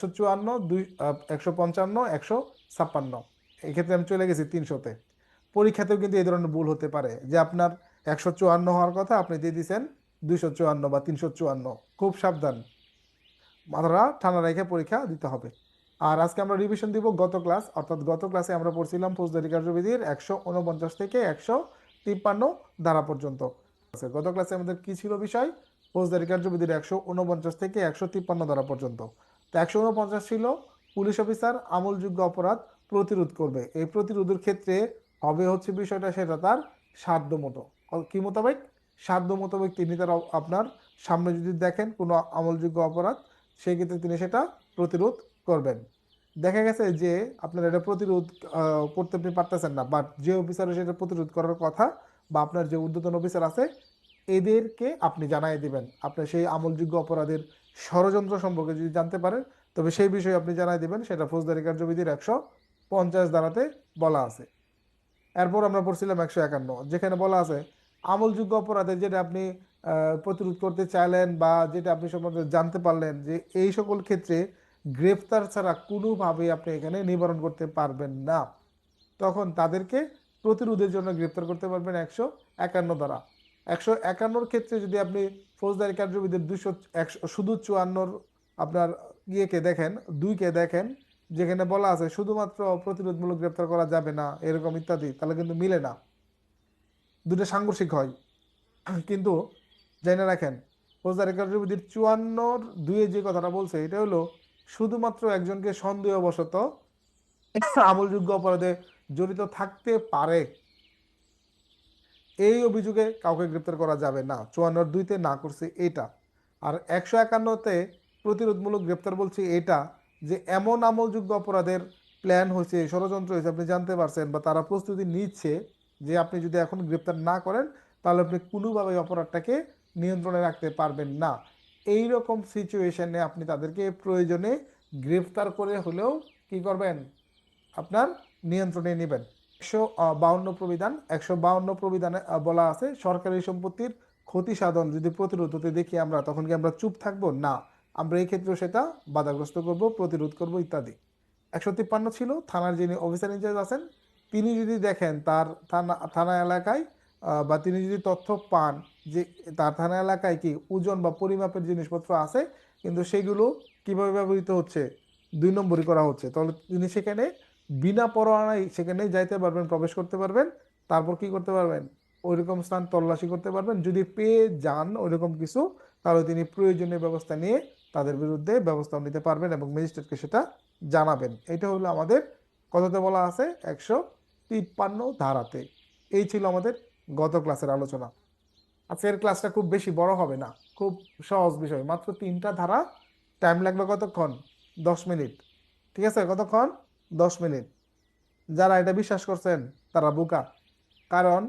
154, 155, 156, এক্ষেত্রে আমি চলে গেছি 300-তে। পরীক্ষাতেও কিন্তু এই ধরনের ভুল হতে পারে যে আপনার 154 হওয়ার কথা, আপনি দিয়ে দিচ্ছেন 254 বা 354। খুব সাবধান, মাথাটা ঠান্ডা রেখে পরীক্ষা দিতে হবে। আর আজকে আমরা রিভিশন দিব গত ক্লাস, অর্থাৎ গত ক্লাসে আমরা পড়ছিলাম ফৌজদারি কার্যবিধির 149 থেকে 153 ধারা পর্যন্ত। গত ক্লাসে আমাদের কি ছিল বিষয়? ফৌজদারি কার্যবিধির 149 থেকে 153 ধারা পর্যন্ত। তো 149 ছিল পুলিশ অফিসার আমলযোগ্য অপরাধ প্রতিরোধ করবে। এই প্রতিরোধের ক্ষেত্রে হবে হচ্ছে বিষয়টা সেটা তার সাধ্য মতো। কি মোতাবেক? সাধ্য মোতাবেক তিনি তার আপনার সামনে যদি দেখেন কোনো আমলযোগ্য অপরাধ, সেই ক্ষেত্রে তিনি সেটা প্রতিরোধ করবেন। দেখা গেছে যে আপনার এটা প্রতিরোধ করতে আপনি পারতেছেন না, বাট যে অফিসারের সেটা প্রতিরোধ করার কথা বা আপনার যে ঊর্ধ্বতন অফিসার আছে এদেরকে আপনি জানাই দিবেন। আপনার সেই আমলযোগ্য অপরাধের ষড়যন্ত্র সম্পর্কে যদি জানতে পারেন, তবে সেই বিষয়ে আপনি জানাই দিবেন। সেটা ফৌজদারি কার্যবিধির 150 ধারাতে বলা আছে। এরপর আমরা পড়ছিলাম 151, যেখানে বলা আছে আমলযোগ্য অপরাধে যেটা আপনি প্রতিরোধ করতে চাইলেন বা যেটা আপনি সম্বন্ধে জানতে পারলেন যে এই সকল ক্ষেত্রে গ্রেফতার ছাড়া কোনোভাবেই আপনি এখানে নিবারণ করতে পারবেন না, তখন তাদেরকে প্রতিরোধের জন্য গ্রেফতার করতে পারবেন 151 দ্বারা। 151-র ক্ষেত্রে যদি আপনি ফৌজদারি কার্যবিধির 200 শুধু 54 আপনার ইয়েকে দেখেন, 2কে দেখেন, যেখানে বলা আছে শুধুমাত্র প্রতিরোধমূলক গ্রেপ্তার করা যাবে না এরকম ইত্যাদি, তাহলে কিন্তু মিলে না, দুটো সাংঘর্ষিক হয়। কিন্তু জেনে রাখেন ফৌজদারি কার্যবিধির 54-2 যে কথাটা বলছে এটা হলো শুধুমাত্র একজনকে সন্দেহবশত আমলযোগ্য অপরাধে জড়িত থাকতে পারে এই অভিযোগে কাউকে গ্রেপ্তার করা যাবে না। 54-2-তে না করছে এটা। আর 151-তে প্রতিরোধমূলক গ্রেপ্তার বলছে এটা, যে এমন আমলযোগ্য অপরাধের প্ল্যান হয়েছে, ষড়যন্ত্র হয়েছে, আপনি জানতে পারছেন বা তারা প্রস্তুতি নিচ্ছে যে আপনি যদি এখন গ্রেপ্তার না করেন তাহলে আপনি কোনোভাবেই অপরাধটাকে নিয়ন্ত্রণে রাখতে পারবেন না। এই রকম সিচুয়েশনে আপনি তাদেরকে প্রয়োজনে গ্রেফতার করে হলেও কি করবেন? আপনার নিয়ন্ত্রণে নেবেন। 152 প্রবিধান, 152 প্রবিধানে বলা আছে সরকারি সম্পত্তির ক্ষতি সাধন যদি প্রতিরোধ হতে দেখি আমরা, তখন কি আমরা চুপ থাকবো? না, আমরা এই ক্ষেত্রে সেটা বাধাগ্রস্ত করব, প্রতিরোধ করব ইত্যাদি। 153 ছিল থানার যিনি অফিসার ইনচার্জ আছেন তিনি যদি দেখেন তার থানা এলাকায় বা তিনি যদি তথ্য পান যে তার থানা এলাকায় কি ওজন বা পরিমাপের জিনিসপত্র আছে কিন্তু সেগুলো কিভাবে ব্যবহৃত হচ্ছে, 2 নম্বরই করা হচ্ছে, তাহলে তিনি সেখানে বিনা পরোয়ানায় সেখানে যাইতে পারবেন, প্রবেশ করতে পারবেন। তারপর কি করতে পারবেন? ওইরকম স্থান তল্লাশি করতে পারবেন। যদি পেয়ে যান ওইরকম কিছু, তাহলে তিনি প্রয়োজনীয় ব্যবস্থা নিয়ে তাদের বিরুদ্ধে ব্যবস্থা নিতে পারবেন এবং ম্যাজিস্ট্রেটকে সেটা জানাবেন। এটা হলো আমাদের কথাতে বলা আছে 153 ধারাতে। এই ছিল আমাদের গত ক্লাসের আলোচনা। আজকের ক্লাসটা খুব বেশি বড় হবে না, খুব সহজ বিষয়, মাত্র 3টা ধারা। টাইম লাগবে কতক্ষণ? 10 মিনিট। ঠিক আছে, কতক্ষণ? 10 মিনিট। যারা এটা বিশ্বাস করছেন তারা বোকা, কারণ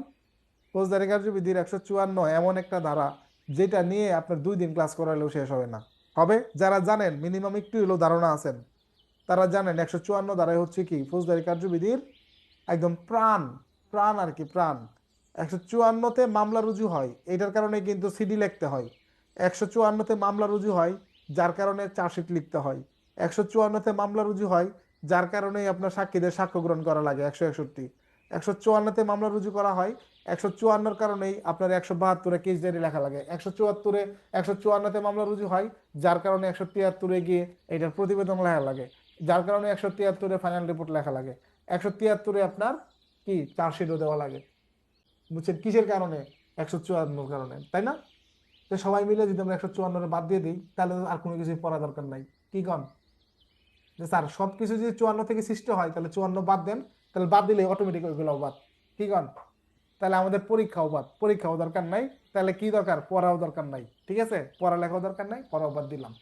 ফৌজদারি কার্যবিধির 154 এমন একটা ধারা যেটা নিয়ে আপনার 2 দিন ক্লাস করালেও শেষ হবে না। হবে যারা জানেন, মিনিমাম একটু হলেও ধারণা আছেন, তারা জানেন 154 ধারায় হচ্ছে কি ফৌজদারি কার্যবিধির একদম প্রাণ, প্রাণ আর কি প্রাণ। 154-তে মামলা রুজু হয়, এটার কারণে কিন্তু সিডি লিখতে হয়। 154-তে মামলা রুজু হয় যার কারণে চার্জশিট লিখতে হয়। 154-তে মামলা রুজু হয় যার কারণে আপনার সাক্ষীদের সাক্ষ্য গ্রহণ করা লাগে 161। 154-তে মামলা রুজু করা হয়, 154-র কারণেই আপনার 172-এ কেস ডায়েরি লেখা লাগে। 154-তে মামলা রুজু হয় যার কারণে 173-এ গিয়ে এটার প্রতিবেদন লেখা লাগে, যার কারণে 173-এ ফাইনাল রিপোর্ট লেখা লাগে, 173-এ আপনার কি চার্জশিটও দেওয়া লাগে। বুঝছেন কিসের কারণে? 154 কারণে, তাই না? তো সবাই মিলে যদি আমরা 154 বাদ দিয়ে দিই তাহলে আর কোনো কিছু পড়া দরকার নাই। কি কন? যে স্যার সবকিছু যদি 54 থেকে সৃষ্টি হয় তাহলে 54 বাদ দেন, তাহলে বাদ দিলে অটোমেটিক ওইগুলো বাদ। কি কন? তাহলে আমাদের পরীক্ষাও বাদ, পরীক্ষাও দরকার নাই। তাহলে কি দরকার? পড়াও দরকার নাই। ঠিক আছে, পড়ালেখাও দরকার নাই, পড়াও বাদ দিলাম।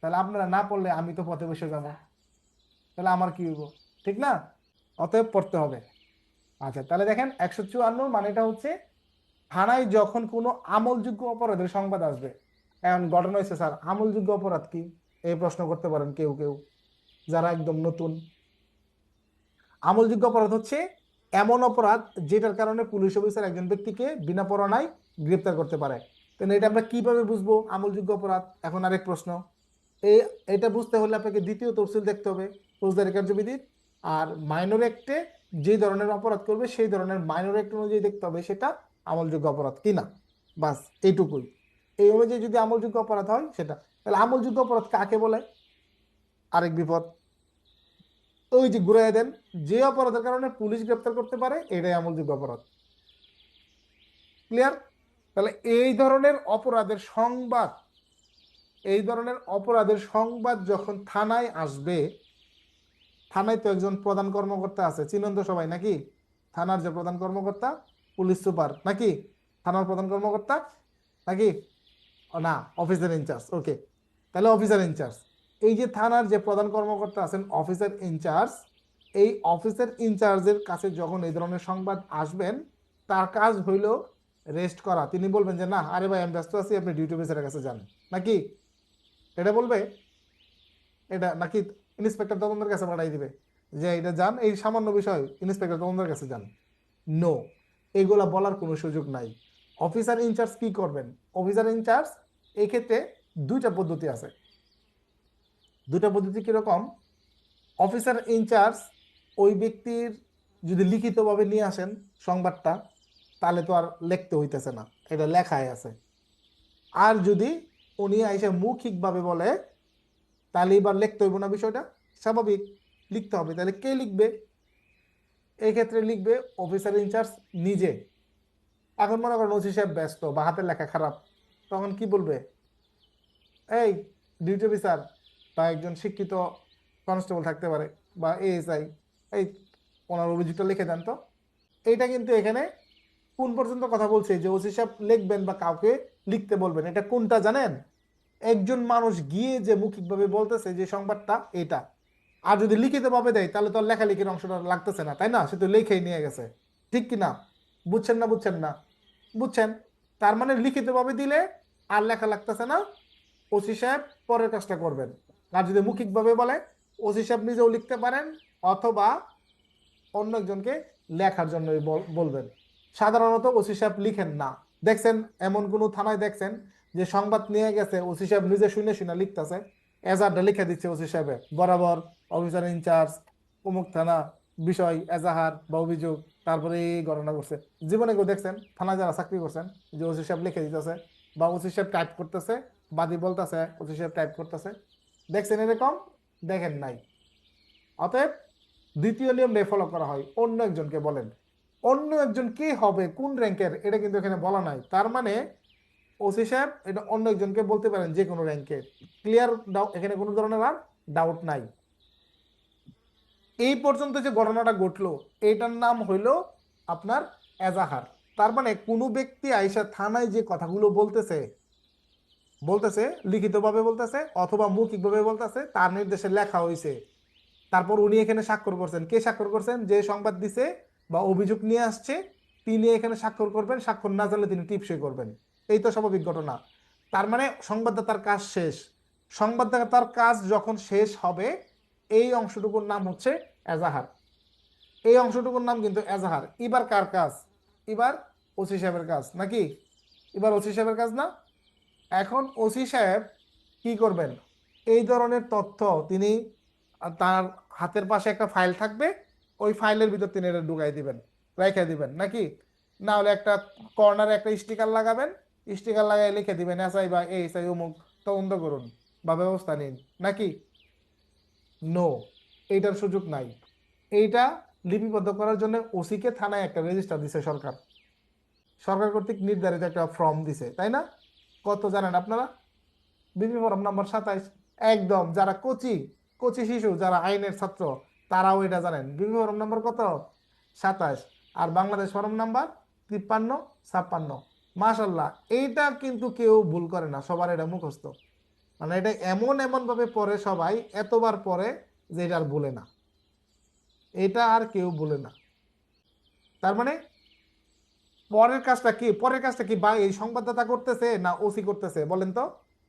তাহলে আপনারা না পড়লে আমি তো পথে বসে যাবো, তাহলে আমার কি হইব? ঠিক না? অতএব পড়তে হবে। আচ্ছা, তাহলে দেখেন 154 মানেটা হচ্ছে থানায় যখন কোনো আমলযোগ্য অপরাধের সংবাদ আসবে। এখন ঘটনা হয়েছে স্যার আমলযোগ্য অপরাধ কি, এই প্রশ্ন করতে পারেন কেউ কেউ যারা একদম নতুন। আমলযোগ্য অপরাধ হচ্ছে এমন অপরাধ যেটার কারণে পুলিশ অফিসার একজন ব্যক্তিকে বিনা পরোয়ানায় গ্রেপ্তার করতে পারে। তাহলে এটা আমরা কিভাবে বুঝবো আমলযোগ্য অপরাধ? এখন আরেক প্রশ্ন, এই এটা বুঝতে হলে আপনাকে দ্বিতীয় তফসিল দেখতে হবে ফৌজদারি কার্যবিধির। আর মাইনর অ্যাক্টে যে ধরনের অপরাধ করবে সেই ধরনের মাইনর অ্যাক্ট অনুযায়ী দেখতে হবে সেটা আমলযোগ্য অপরাধ কিনা। বাস এইটুকুই। এই অনুযায়ী যদি আমলযোগ্য অপরাধ হয় সেটা, তাহলে আমলযোগ্য অপরাধ কাকে বলে? আরেক বিপদ, ওই যে ঘুরাই দেন, যে অপরাধের কারণে পুলিশ গ্রেপ্তার করতে পারে এটাই আমলযোগ্য অপরাধ। ক্লিয়ার? তাহলে এই ধরনের অপরাধের সংবাদ যখন থানায় আসবে, থানায় তো একজন প্রধান কর্মকর্তা আছে, চিনন্দ সবাই নাকি? থানার যে প্রধান কর্মকর্তা, পুলিশ সুপার নাকি? থানার প্রধান কর্মকর্তা নাকি? না, অফিসার ইনচার্জ। ওকে, তাহলে অফিসার ইনচার্জ, এই যে থানার যে প্রধান কর্মকর্তা আছেন অফিসার ইনচার্জ, এই অফিসার ইনচার্জের কাছে যখন এই ধরনের সংবাদ আসবেন, তার কাজ হইল রেস্ট করা। তিনি বলবেন যে না, আরে ভাই আমি ব্যস্ত আছি, আপনি ডিউটি অফিসারের কাছে যান, নাকি? এটা বলবে? এটা নাকি ইন্সপেক্টর তদন্তের কাছে পাঠাই দিবে যে এটা যান, এই সামান্য বিষয় ইন্সপেক্টর তদন্তের কাছে যান? নো, এগুলা বলার কোনো সুযোগ নাই। অফিসার ইনচার্জ কি করবেন? অফিসার ইনচার্জ এই ক্ষেত্রে দুইটা পদ্ধতি আছে। দুইটা পদ্ধতি কিরকম? অফিসার ইনচার্জ ওই ব্যক্তির যদি লিখিতভাবে নিয়ে আসেন সংবাদটা, তাহলে তো আর লিখতে হইতেছে না, এটা লেখায় আছে। আর যদি উনি আইসে মৌখিকভাবে বলে, তাহলে এবার লিখতে হইব না, বিষয়টা স্বাভাবিক, লিখতে হবে। তাহলে কে লিখবে? এই ক্ষেত্রে লিখবে অফিসার ইনচার্জ নিজে। এখন মনে করেন ওসি সাহেব ব্যস্ত বা হাতের লেখা খারাপ, তখন কি বলবে? এই ডিউটি অফিসার বা একজন শিক্ষিত কনস্টেবল থাকতে পারে বা এএসআই, এই ওনার অভিযোগটা লিখে দেন তো। এইটা কিন্তু এখানে কোন পর্যন্ত কথা বলছে যে ওসি সাহেব লিখবেন বা কাউকে লিখতে বলবেন, এটা কোনটা জানেন? একজন মানুষ গিয়ে যে মৌখিকভাবে বলতেছে যে সংবাদটা এটা। আর যদি লিখিত ভাবে দেয় তাহলে তো আর লেখালেখির অংশটা লাগতেছে না, তাই না? সে তো লেখাই নিয়ে গেছে, ঠিক কি না? বুঝছেন না? বুঝছেন না? বুঝছেন? তার মানে লিখিত ভাবে দিলে আর লেখা লাগতেছে না, ওসি সাহেব পরের কাজটা করবেন। আর যদি মৌখিকভাবে বলে, ওসি সাহেব নিজেও লিখতে পারেন অথবা অন্য একজনকে লেখার জন্য বলবেন। সাধারণত ওসি সাহেব লিখেন না। দেখছেন এমন কোন থানায় দেখছেন যে সংবাদ নিয়ে গেছে ওসি সাহেব নিজে শুনে শুনে লিখতেছে, এজাহারটা লিখে দিচ্ছে ওসি সাহেবের বরাবর, অফিসার ইনচার্জ অমুক থানা, বিষয় এজাহার বা অভিযোগ, তারপরে এই ঘটনা করছে? জীবনে কেউ দেখছেন থানায় যারা চাকরি করছেন যে ওসি সাহেব লিখে দিতেছে বা ওসি সাহেব টাইপ করতেছে, বাদী বলতেছে ওসি সাহেব টাইপ করতেছে? দেখছেন এরকম? দেখেন নাই। অতএব দ্বিতীয় নিয়মটাই ফলো করা হয়, অন্য একজনকে বলেন। অন্য একজন কে হবে, কোন র্যাঙ্কের, এটা কিন্তু এখানে বলা নাই। তার মানে ওসি সাহেব এটা অন্য একজনকে বলতে পারেন যে কোনো র্যাঙ্কের। ক্লিয়ার? এখানে কোনো ধরনের আর ডাউট নাই। এই পর্যন্ত যে ঘটনাটা ঘটলো এইটার নাম হইল আপনার এজাহার। তার মানে কোনো ব্যক্তি আইসা থানায় যে কথাগুলো বলতেছে, বলতেছে লিখিতভাবে বলতেছে অথবা মৌখিকভাবে বলতেছে, তার নির্দেশে লেখা হয়েছে, তারপর উনি এখানে স্বাক্ষর করছেন। কে স্বাক্ষর করছেন? যে সংবাদ দিছে বা অভিযোগ নিয়ে আসছে তিনি এখানে স্বাক্ষর করবেন, স্বাক্ষর না জানলে তিনি টিপসই করবেন। এই তো স্বাভাবিক ঘটনা। তার মানে সংবাদদাতার কাজ শেষ। সংবাদদাতার কাজ যখন শেষ হবে, এই অংশটুকুর নাম হচ্ছে এজাহার। এই অংশটুকুর নাম কিন্তু এজাহার। এবার কার কাজ? এবার ওসি সাহেবের কাজ নাকি? এবার ওসি সাহেবের কাজ না? এখন ওসি সাহেব কি করবেন? এই ধরনের তথ্য তিনি তার হাতের পাশে একটা ফাইল থাকবে, ওই ফাইলের ভিতর তিনি এটা ঢুকাই দিবেন, রেখে দিবেন নাকি? না হলে একটা কর্নারে একটা স্টিকার লাগাবেন, স্টিকার লাগাই লিখে দিবেন এসআই বা এএসআই অমুক তদন্ত করুন বা ব্যবস্থা নিন, নাকি? নো, এইটার সুযোগ নাই। এইটা লিপিবদ্ধ করার জন্য ওসিকে থানায় একটা রেজিস্টার দিছে সরকার, সরকার কর্তৃক নির্ধারিত একটা ফর্ম দিছে, তাই না? কত জানেন আপনারা? BP form number 27। একদম যারা কোচি কোচি শিশু, যারা আইনের ছাত্র, তারাও এটা জানেন। বিপি ফরম নাম্বার কত? 27। আর বাংলাদেশ ফরম নাম্বার 53-56। মাশাল্লাহ, এইটা কিন্তু কেউ ভুল করে না, সবার এটা মুখস্থ। মানে এটা এমন এমন ভাবে পড়ে সবাই, এতবার পড়ে যে এটা আর ভুলে না, এটা আর কেউ ভুলে না। তার মানে পরের কাজটা কি? পরের কাজটা কি বা এই সংবাদদাতা করতেছে না ওসি করতেছে বলেন তো?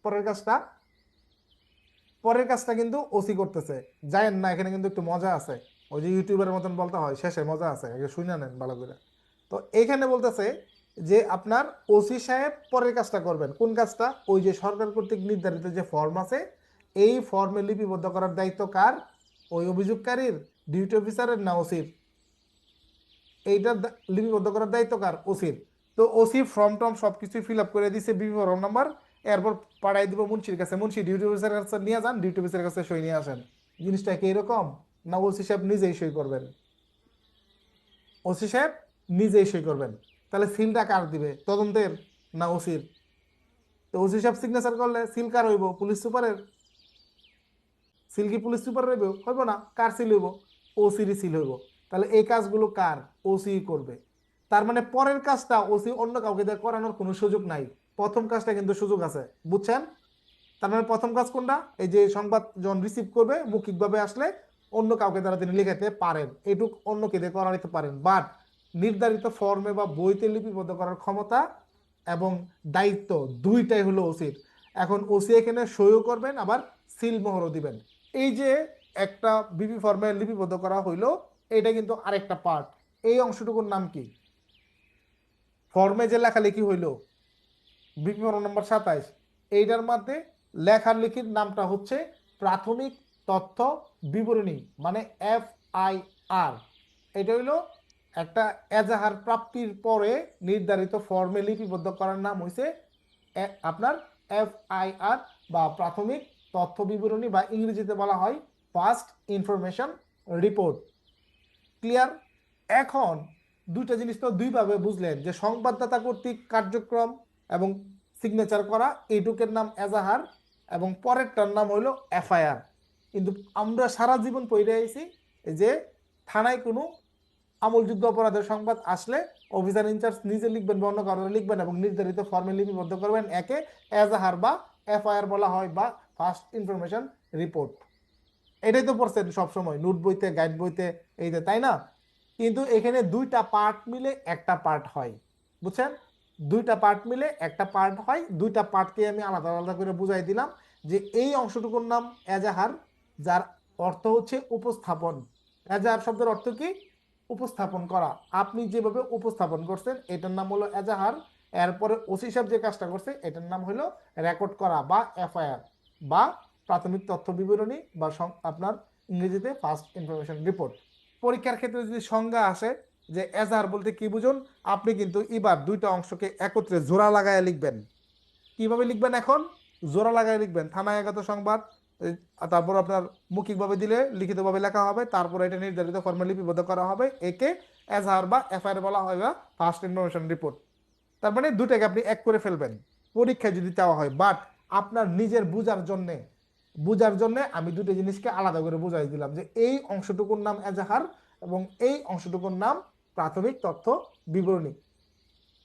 পরের কাজটা, পরের কাজটা কিন্তু ওসি করতেছে। জানেন না, এখানে কিন্তু একটু মজা আছে। ওই যে ইউটিউবের মতন বলতে হয়, শেষে মজা আছে, আগে শুনে নেন ভালো করে। তো এখানে বলতেছে যে আপনার ওসি সাহেব পরের কাজটা করবেন। কোন কাজটা? ওই যে সরকার কর্তৃক নির্ধারিত যে ফর্ম আছে, এই ফর্মে লিপিবদ্ধ করার দায়িত্ব কার? ওই অভিযোগকারীর, ডিউটি অফিসারের না ওসির? এইটা লিপিবদ্ধ করার দায়িত্ব কার? ওসির। তো ওসি ফর্ম টর্ম সবকিছু ফিল আপ করে দিছে, বিবরণ নাম্বার, এরপর পাঠাই দিব মুন্সির কাছে, মুন্সি ডিউটি অফিসারের কাছে নিয়ে যান, ডিউটি অফিসারের কাছে সই নিয়ে আসেন। জিনিসটা কি এরকম? না ওসি সাহেব নিজেই সই করবেন? ওসি সাহেব নিজেই সই করবেন। তাহলে সিলটা কার দিবে? তদন্তের না ওসির? তো ওসি সাহেব সিগনেচার করলে সিল কার হইব? পুলিশ সুপারের। সিল কি পুলিশ সুপার হইব? হইব না। কার সিল হইব? ওসির সিল হইব। তাহলে এই কাজগুলো কার? ওসি করবে। তার মানে পরের কাজটা ওসি অন্য কাউকে দিয়ে করানোর কোনো সুযোগ নাই, প্রথম কাজটা কিন্তু সুযোগ আছে। বুঝছেন? তার মানে প্রথম কাজ কোনটা? এই যে সংবাদ যখন রিসিভ করবে মৌখিকভাবে আসলে অন্য কাউকে দ্বারা তিনি লিখাতে পারেন, এটুক অন্যকে দিয়ে করা নিতে পারেন, বাট নির্ধারিত ফর্মে বা বইতে লিপিবদ্ধ করার ক্ষমতা এবং দায়িত্ব দুইটাই হলো ওসির। এখন ওসি এখানে সইও করবেন, আবার সিল মোহরও দিবেন। এই যে একটা বিপি ফর্মে লিপিবদ্ধ করা হইলো, এটা কিন্তু আরেকটা পার্ট। এই অংশটুকুর নাম কি? ফর্মে যে লেখালেখি হইলো বিপি ফর্ম নম্বর 27, এইটার মধ্যে লেখার লিখির নামটা হচ্ছে প্রাথমিক তথ্য বিবরণী, মানে FIR। এটা হইলো একটা এজাহার প্রাপ্তির পরে নির্ধারিত ফর্মে লিপিবদ্ধ করার নাম হইছে আপনার FIR বা প্রাথমিক তথ্য বিবরণী, বা ইংরেজিতে বলা হয় ফার্স্ট ইনফরমেশন রিপোর্ট। ক্লিয়ার? এখন দুইটা জিনিস তো দুইভাবে বুঝলেন, যে সংবাদদাতা কর্তৃক কার্যক্রম এবং সিগনেচার করা এইটুকের নাম এজাহার, এবং পরেরটার নাম হইল FIR। কিন্তু আমরা সারা জীবন পড়ে আইছি যে থানায় কোনো আমলযোগ্য অপরাধের সংবাদ আসলে অফিসার ইনচার্জ নিজে লিখবেন বা অন্য কারণে লিখবেন এবং নির্ধারিত ফর্মে লিপিবদ্ধ করবেন, একে এজাহার বা FIR বলা হয়, বা ফার্স্ট ইনফরমেশন রিপোর্ট। এটাই তো পড়ছেন সবসময় নোট বইতে, গাইড বইতে, এই যে, তাই না? কিন্তু এখানে দুইটা পার্ট মিলে একটা পার্ট হয়। বুঝছেন? দুইটা পার্ট মিলে একটা পার্ট হয়। দুইটা পার্টকে আমি আলাদা আলাদা করে বুঝাই দিলাম, যে এই অংশটুকুর নাম এজাহার, যার অর্থ হচ্ছে উপস্থাপন। এজাহার শব্দের অর্থ কি? উপস্থাপন করা। আপনি যেভাবে উপস্থাপন করছেন এটার নাম হলো এজাহার। এরপরে ওসি সাহেব যে কাজটা করছে এটার নাম হলো রেকর্ড করা বা FIR বা প্রাথমিক তথ্য বিবরণী, বা আপনার ইংরেজিতে ফার্স্ট ইনফরমেশন রিপোর্ট। পরীক্ষার ক্ষেত্রে যদি সংজ্ঞা আসে যে এজাহার বলতে কি বুঝুন, আপনি কিন্তু এবার দুইটা অংশকে একত্রে জোড়া লাগায় লিখবেন। কিভাবে লিখবেন? এখন জোড়া লাগায় লিখবেন। থানায় আগত সংবাদ, তারপর আপনার মৌখিকভাবে দিলে লিখিতভাবে লেখা হবে, তারপর এটা নির্ধারিত ফর্মে লিপিবদ্ধ করা হবে, একে এজাহার বা FIR বলা হয়, বা ফার্স্ট ইনফরমেশন রিপোর্ট। তার মানে দুটাকে আপনি এক করে ফেলবেন পরীক্ষায় যদি চাওয়া হয়। বাট আপনার নিজের বুঝার জন্য আমি দুটো জিনিসকে আলাদা করে বুঝাই দিলাম, যে এই অংশটুকুর নাম এজাহার এবং এই অংশটুকুর নাম প্রাথমিক তথ্য বিবরণী।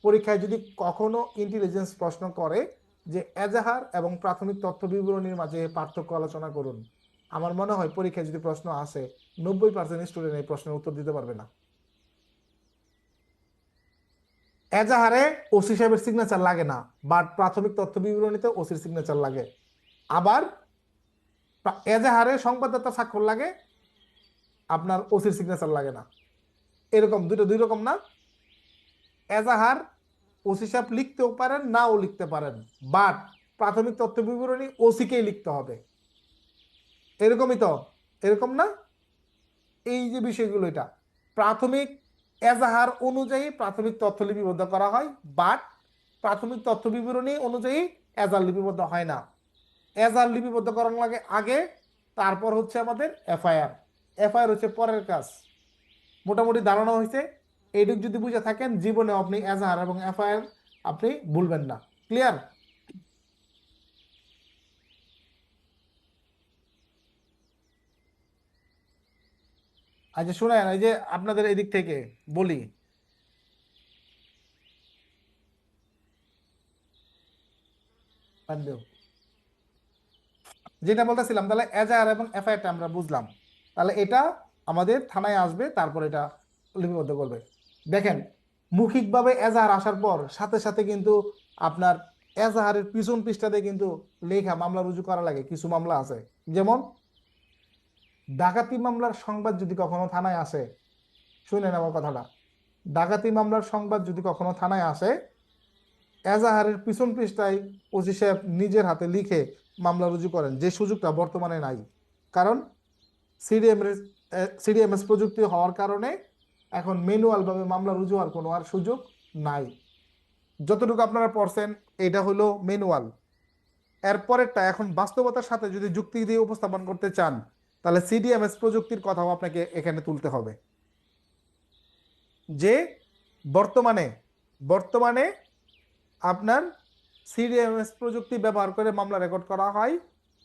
পরীক্ষায় যদি কখনো ইন্টেলিজেন্স প্রশ্ন করে যে এজাহার এবং প্রাথমিক তথ্য বিবরণীর মাঝে পার্থক্য আলোচনা করুন, আমার মনে হয় পরীক্ষায় যদি প্রশ্ন আসে 90% স্টুডেন্ট এই প্রশ্নের উত্তর দিতে পারবে না। এজাহারে ওসি সাহেবের সিগনেচার লাগে না, বাট প্রাথমিক তথ্য বিবরণীতে ওসির সিগনেচার লাগে। আবার এজাহারে সংবাদদাতা স্বাক্ষর লাগে, আপনার ওসির সিগনেচার লাগে না। এরকম দুই রকম না? এজাহার ওসি সাহেব লিখতেও পারেন, নাও লিখতে পারেন, বাট প্রাথমিক তথ্য বিবরণী ওসিকেই লিখতে হবে। এরকমই তো, এরকম না? এই যে বিষয়গুলো, এটা প্রাথমিক এজাহার অনুযায়ী প্রাথমিক তথ্য লিপিবদ্ধ করা হয়, বাট প্রাথমিক তথ্য বিবরণী অনুযায়ী এজাহার লিপিবদ্ধ হয় না। এজাহার লিপিবদ্ধ করানো লাগে আগে, তারপর হচ্ছে আমাদের FIR হচ্ছে পরের কাজ। মোটামুটি ধারণা হয়েছে? এইটুক যদি বুঝে থাকেন, জীবনে আপনি এজাহার এবং FIR আপনি ভুলবেন না। ক্লিয়ার? আচ্ছা শুনেন, এই যে আপনাদের এদিক থেকে বলি, যেটা বলতেছিলাম, তাহলে এজাহার এবং FIRটা আমরা বুঝলাম। তাহলে এটা আমাদের থানায় আসবে, তারপর এটা লিপিবদ্ধ করবে। দেখেন, মৌখিকভাবে এজাহার আসার পর সাথে সাথে কিন্তু আপনার এজাহারের পিছন পৃষ্ঠাতে কিন্তু লেখা মামলা রুজু করা লাগে। কিছু মামলা আছে, যেমন ডাকাতি মামলার সংবাদ যদি কখনো থানায় আসে, শুনেন আমার কথাটা, ডাকাতি মামলার সংবাদ যদি কখনো থানায় আসে, এজাহারের পিছন পৃষ্ঠায় ওসি সাহেব নিজের হাতে লিখে মামলা রুজু করেন, যে সুযোগটা বর্তমানে নাই। কারণ সিডিএমএস সিডিএমএস প্রযুক্তি হওয়ার কারণে এখন ম্যানুয়াল ভাবে মামলা রুজু হওয়ার কোনো আর সুযোগ নাই। যতটুকু আপনারা পড়ছেন এটা হলো ম্যানুয়াল। এরপরেরটা এখন বাস্তবতার সাথে যদি যুক্তি দিয়ে উপস্থাপন করতে চান, তাহলে সিডিএমএস প্রযুক্তির কথাও আপনাকে এখানে তুলতে হবে। যে বর্তমানে বর্তমানে আপনার সিডিএমএস প্রযুক্তি ব্যবহার করে মামলা রেকর্ড করা হয়।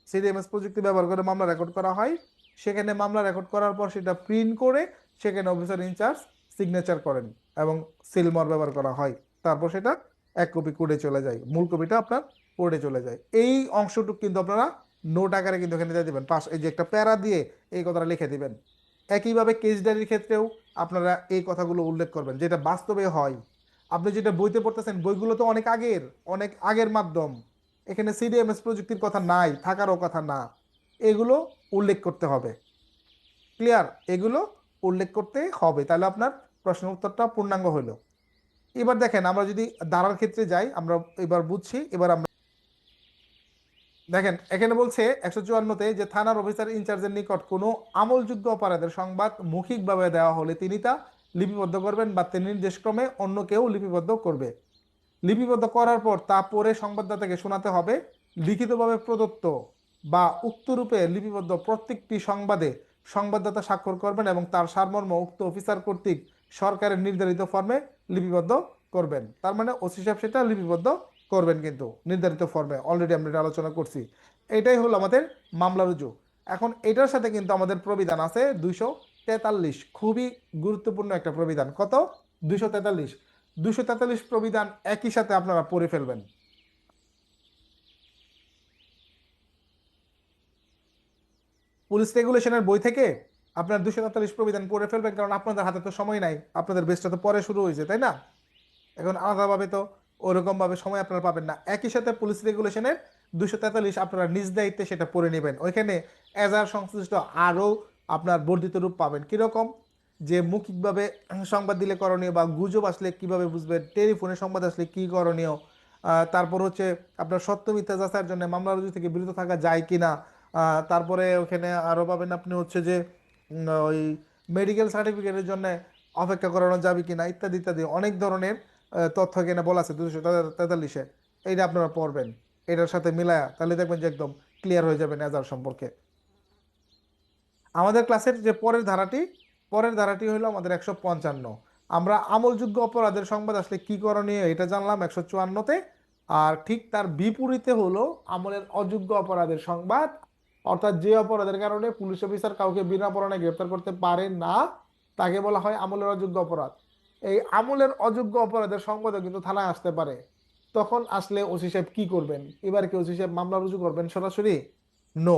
সিডিএমএস প্রযুক্তি ব্যবহার করে মামলা রেকর্ড করা হয়। সেখানে মামলা রেকর্ড করার পর সেটা প্রিন্ট করে সেখানে অফিসার ইনচার্জ সিগনেচার করেন এবং সিলমোহর ব্যবহার করা হয়। তারপর সেটা এক কপি কোর্টে চলে যায়, মূল কপিটা আপনার কোর্টে চলে যায়। এই অংশটুকু কিন্তু আপনারা নোট আকারে কিন্তু এখানে দিয়ে দেবেন, পাশ এই যে একটা প্যারা দিয়ে এই কথাটা লিখে দিবেন। একইভাবে কেস ডায়েরির ক্ষেত্রেও আপনারা এই কথাগুলো উল্লেখ করবেন, যেটা বাস্তবে হয়। আপনি যেটা বইতে পড়তেছেন বইগুলো তো অনেক আগের মাধ্যম, এখানে সিডিএমএস প্রযুক্তির কথা নাই, থাকারও কথা না। এগুলো উল্লেখ করতে হবে। ক্লিয়ার? এগুলো উল্লেখ করতে হবে, তাহলে আপনার প্রশ্ন উত্তরটা পূর্ণাঙ্গ হলো। এবার দেখেন আমরা যদি ধারার ক্ষেত্রে যাই, আমরা এবার বুঝছি। এবার আমরা দেখেন এখানে বলছে 154তে যে থানার অফিসার ইনচার্জের নিকট কোনো আমলযোগ্য অপরাধের সংবাদ মৌখিকভাবে দেওয়া হলে তিনি তা লিপিবদ্ধ করবেন বা তিনি নির্দেশক্রমে অন্য কেউ লিপিবদ্ধ করবে। লিপিবদ্ধ করার পর তা পরে সংবাদদাতাকে শোনাতে হবে। লিখিতভাবে প্রদত্ত বা উক্তরূপে লিপিবদ্ধ প্রত্যেকটি সংবাদে সংবাদদাতা স্বাক্ষর করবেন এবং তার সারমর্ম উক্ত অফিসার কর্তৃক সরকারের নির্ধারিত ফর্মে লিপিবদ্ধ করবেন। তার মানে ওসি সাহেব সেটা লিপিবদ্ধ করবেন কিন্তু নির্ধারিত ফর্মে, অলরেডি আমরা এটা আলোচনা করছি। এটাই হলো আমাদের মামলা রুজু। এখন এটার সাথে কিন্তু আমাদের প্রবিধান আছে 243, খুবই গুরুত্বপূর্ণ একটা প্রবিধান। কত? 243। 243 প্রবিধান একই সাথে আপনারা পড়ে ফেলবেন। পুলিশ রেগুলেশনের বই থেকে আপনার 243 প্রবিধান পড়ে ফেলবেন, কারণ আপনাদের হাতে তো সময় নাই, আপনাদের বেসটা তো পরে শুরু হয়েছে, তাই না? এখন আলাদাভাবে তো ওরকম ভাবে সময় আপনারা পাবেন না। একই সাথে পুলিশ রেগুলেশনের 243 আপনারা নিজ দায়িত্বে সেটা পড়ে নেবেন। ওইখানে এজাহার সংশ্লিষ্ট আরও আপনার বর্ধিত রূপ পাবেন। কিরকম? যে মৌখিকভাবে সংবাদ দিলে করণীয়, বা গুজব আসলে কিভাবে বুঝবেন, টেলিফোনে সংবাদ আসলে কি করণীয়, তারপর হচ্ছে আপনার সত্য মিথ্যা যাচাইয়ের জন্য মামলা রুজু থেকে বিরত থাকা যায় কিনা, তারপরে ওখানে আরও পাবেন আপনি হচ্ছে যে ওই মেডিকেল সার্টিফিকেটের জন্য অপেক্ষা করানো যাবে কিনা, ইত্যাদি ইত্যাদি অনেক ধরনের তথ্য এখানে বলা আছে 243-এ। এইটা আপনারা পড়বেন এটার সাথে মিলায়া, তাহলে দেখবেন যে একদম ক্লিয়ার হয়ে যাবে নেজার সম্পর্কে। আমাদের ক্লাসের যে পরের ধারাটি হলো আমাদের 155। আমরা আমলযোগ্য অপরাধের সংবাদ আসলে কি করণীয় এটা জানলাম 154-তে। আর ঠিক তার বিপরীতে হলো আমলের অযোগ্য অপরাধের সংবাদ, অর্থাৎ যে অপরাধের কারণে পুলিশ অফিসার কাউকে বিনা পরোয়ানায় গ্রেপ্তার করতে পারে না, তাকে বলা হয় আমলের অযোগ্য অপরাধ। এই আমলের অযোগ্য অপরাধের সংবাদও কিন্তু থানায় আসতে পারে। তখন আসলে ওসি সাহেব কি করবেন? এবার কি ওসি সাহেব মামলা রুজু করবেন সরাসরি? নো।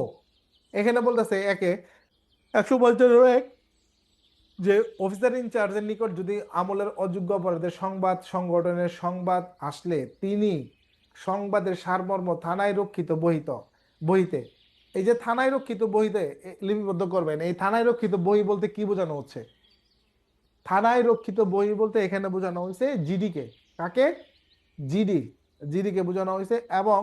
এখানে বলতেছে 155 যে অফিসার ইনচার্জের নিকট যদি আমলের অযোগ্য অপরাধের সংবাদ সংগঠনের সংবাদ আসলে তিনি সংবাদের সারমর্ম থানায় রক্ষিত বহিতে, এই যে থানায় রক্ষিত বহিতে লিপিবদ্ধ করবেন। এই থানায় রক্ষিত বহি বলতে কি বোঝানো হচ্ছে? থানায় রক্ষিত বহি বলতে এখানে বোঝানো হয়েছে জিডি কে। কাকে? জিডি। জিডি কে বোঝানো হয়েছে। এবং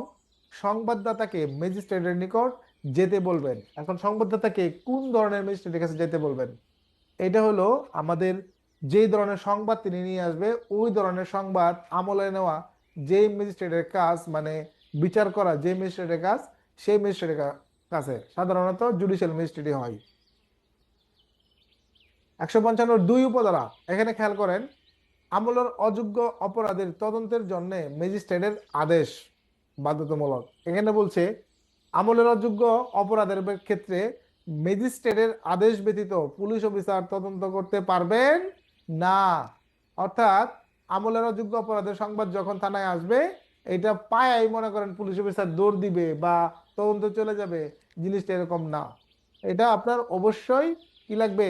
সংবাদদাতাকে ম্যাজিস্ট্রেটের নিকট যেতে বলবেন। এখন সংবাদদাতাকে কোন ধরনের ম্যাজিস্ট্রেটের কাছে যেতে বলবেন? এটা হলো আমাদের যে ধরনের সংবাদ তিনি নিয়ে আসবে ওই ধরনের সংবাদ আমলে নেওয়া যে ম্যাজিস্ট্রেটের কাজ, মানে বিচার করা যে ম্যাজিস্ট্রেটের কাজ, সেই ম্যাজিস্ট্রেটের কাছে সাধারণত জুডিশিয়াল ম্যাজিস্ট্রেটই হয়। 155 উপধারা এখানে খেয়াল করেন, আমলের অযোগ্য অপরাধের তদন্তের জন্য ম্যাজিস্ট্রেটের আদেশ বাধ্যতামূলক। এখানে বলছে আমলের অযোগ্য অপরাধের ক্ষেত্রে ম্যাজিস্ট্রেটের আদেশ ব্যতীত পুলিশ অফিসার তদন্ত করতে পারবেন না। অর্থাৎ আমলের অযোগ্য অপরাধের সংবাদ যখন থানায় আসবে, এটা পায়াই মনে করেন পুলিশ অফিসার দৌড় দিবে বা তদন্ত চলে যাবে, জিনিসটা এরকম না। এটা আপনার অবশ্যই কি লাগবে?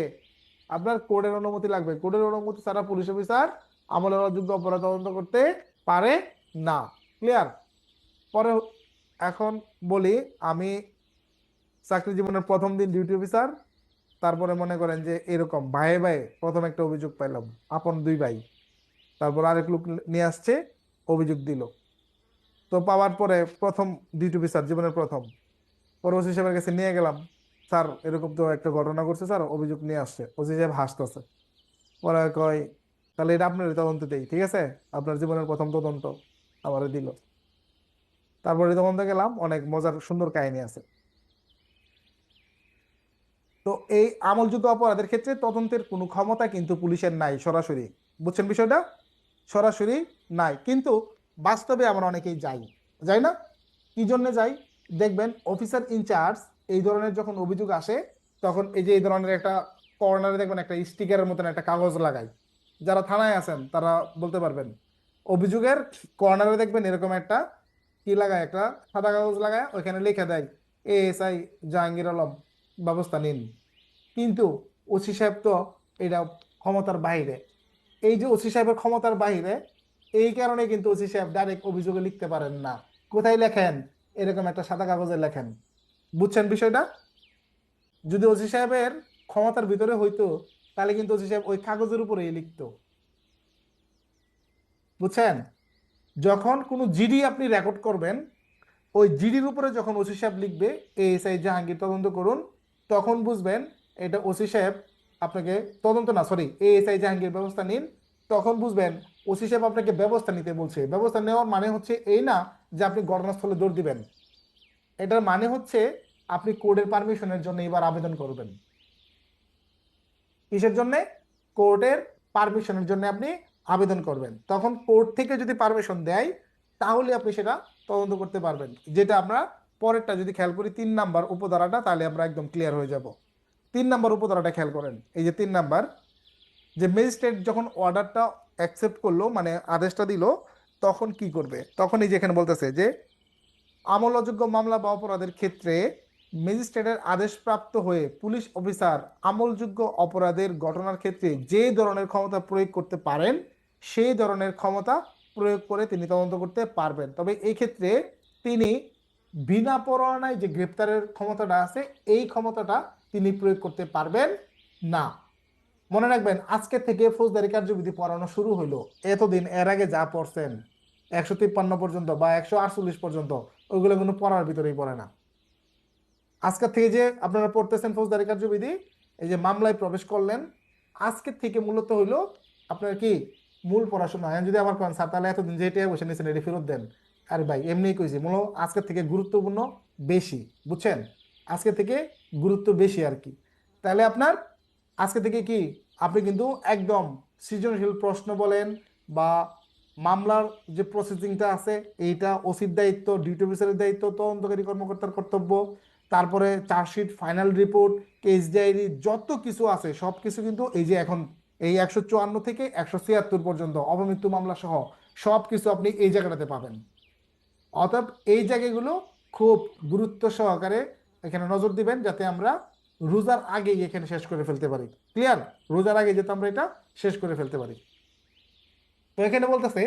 আপনার কোর্টের অনুমতি লাগবে। কোর্টের অনুমতি ছাড়া পুলিশ অফিসার আমলের অযোগ্য অপরাধ তদন্ত করতে পারে না। ক্লিয়ার? পরে এখন বলি, আমি চাকরি জীবনের প্রথম দিন ডিউটি অফিসার, তারপরে মনে করেন যে এরকম ভাইয়ে ভাইয়ে প্রথম একটা অভিযোগ পাইলাম, আপন দুই ভাই, তারপর আরেক লোক নিয়ে আসছে, অভিযোগ দিল। তো পাওয়ার পরে প্রথম ডিউটি অফিসার জীবনের প্রথম পরে ওসি সাহেবের কাছে নিয়ে গেলাম, স্যার এরকম তো একটা ঘটনা করছে স্যার, অভিযোগ নিয়ে আসছে। ওসি সাহেব হাসতেছে, পরে কয় তাহলে এটা আপনার তদন্ত দেই, ঠিক আছে, আপনার জীবনের প্রথম তদন্ত আমারে দিল। তারপরে তদন্ত গেলাম, অনেক মজার সুন্দর কাহিনী আছে। তো এই আমলযোগ্য অপরাধের ক্ষেত্রে তদন্তের কোনো ক্ষমতা কিন্তু পুলিশের নাই সরাসরি, বুঝছেন বিষয়টা, সরাসরি নাই। কিন্তু বাস্তবে আমরা অনেকেই যাই, যাই না? কি জন্য যাই? দেখবেন অফিসার ইনচার্জ এই ধরনের যখন অভিযোগ আসে, তখন এই যে এই ধরনের একটা কর্নারে দেখবেন একটা স্টিকারের মতন একটা কাগজ লাগায়। যারা থানায় আছেন তারা বলতে পারবেন, অভিযোগের কর্নারে দেখবেন এরকম একটা কি লাগায়, একটা সাদা কাগজ লাগায়, ওইখানে লিখে দেয় এএসআই জাহাঙ্গীর আলম ব্যবস্থা নিন। কিন্তু ওসি সাহেব তো এটা ক্ষমতার বাইরে। এই যে ওসি সাহেবের ক্ষমতার বাইরে, এই কারণে কিন্তু ওসি সাহেব ডাইরেক্ট অভিযোগে লিখতে পারেন না। কোথায় লেখেন? এরকম একটা সাদা কাগজে লেখেন, বুঝছেন বিষয়টা? যদি ওসি সাহেবের ক্ষমতার ভিতরে হইতো, তাহলে কিন্তু ওসি সাহেব ওই কাগজের উপরেই লিখতো, বুঝছেন? যখন কোনো জিডি আপনি রেকর্ড করবেন, ওই জিডির উপরে যখন ওসি সাহেব লিখবে এএসআই জাহাঙ্গীর তদন্ত করুন, তখন বুঝবেন এটা ওসি সাহেব আপনাকে তদন্ত না, সরি, এএসআই জাহাঙ্গীর ব্যবস্থা নিন। তখন বুঝবেন ওসি সাহেব আপনাকে ব্যবস্থা নিতে বলছে। ব্যবস্থা নেওয়ার মানে হচ্ছে এই না যে আপনি ঘটনাস্থলে দৌড় দিবেন, এটার মানে হচ্ছে আপনি কোর্টের পারমিশনের জন্য এবার আবেদন করবেন। কিসের জন্য? কোর্টের পারমিশনের জন্য আপনি আবেদন করবেন। তখন কোর্ট থেকে যদি পারমিশন দেয়, তাহলে আপনি সেটা তদন্ত করতে পারবেন। যেটা আমরা পরেরটা যদি খেয়াল করি, 3 নাম্বার উপধারাটা, তাহলে আমরা একদম ক্লিয়ার হয়ে যাব। 3 নাম্বার উপধারাটা খেয়াল করেন, এই যে 3 নাম্বার, যে ম্যাজিস্ট্রেট যখন অর্ডারটা অ্যাকসেপ্ট করলো, মানে আদেশটা দিল, তখন কি করবে? তখন এই যে এখানে বলতেছে যে আমল অযোগ্য মামলা বা অপরাধের ক্ষেত্রে ম্যাজিস্ট্রেটের আদেশপ্রাপ্ত হয়ে পুলিশ অফিসার আমলযোগ্য অপরাধের ঘটনার ক্ষেত্রে যে ধরনের ক্ষমতা প্রয়োগ করতে পারেন, সেই ধরনের ক্ষমতা প্রয়োগ করে তিনি তদন্ত করতে পারবেন। তবে এই ক্ষেত্রে তিনি বিনা পরোয়ানায় যে গ্রেপ্তারের ক্ষমতাটা আছে, এই ক্ষমতাটা তিনি প্রয়োগ করতে পারবেন না। মনে রাখবেন, আজকে থেকে ফৌজদারি কার্যবিধি পড়ানো শুরু হইলো। এতদিন এর আগে যা পড়ছেন 153 পর্যন্ত বা 148 পর্যন্ত, ওইগুলো কোনো পড়ার ভিতরেই পড়ে না। আজকের থেকে যে আপনারা পড়তেছেন ফৌজদারি কার্যবিধি, এই যে মামলায় প্রবেশ করলেন, আজকের থেকে মূলত হইলো আপনার কি মূল পড়াশোনা। যদি আবার করেন স্যার তাহলে এতদিন যেটা বসে নিয়েছেন এটা ফেরত দেন, আরে ভাই এমনিই কইছি, মূলত আজকের থেকে গুরুত্বপূর্ণ বেশি, বুঝছেন? আজকে থেকে গুরুত্ব বেশি আর কি। তাহলে আপনার আজকে থেকে কি আপনি কিন্তু একদম সৃজনশীল প্রশ্ন বলেন বা মামলার যে প্রসেসিংটা আছে, এইটা ওসির দায়িত্ব, ডিউটি অফিসারের দায়িত্ব, তদন্তকারী কর্মকর্তার কর্তব্য, তারপরে chargesheet, final report, case diary, যত কিছু আছে সব কিছু কিন্তু এই যে এখন এই 154 থেকে 176 পর্যন্ত অপমৃত্যু মামলা সহ সব কিছু আপনি এই জায়গাটাতে পাবেন। অতএব এই জায়গাগুলো খুব গুরুত্ব সহকারে এখানে নজর দিবেন, যাতে আমরা রোজার আগেই এখানে শেষ করে ফেলতে পারি। ক্লিয়ার? রোজার আগে যাতে আমরা এটা শেষ করে ফেলতে পারি। তো এখানে বলতেছে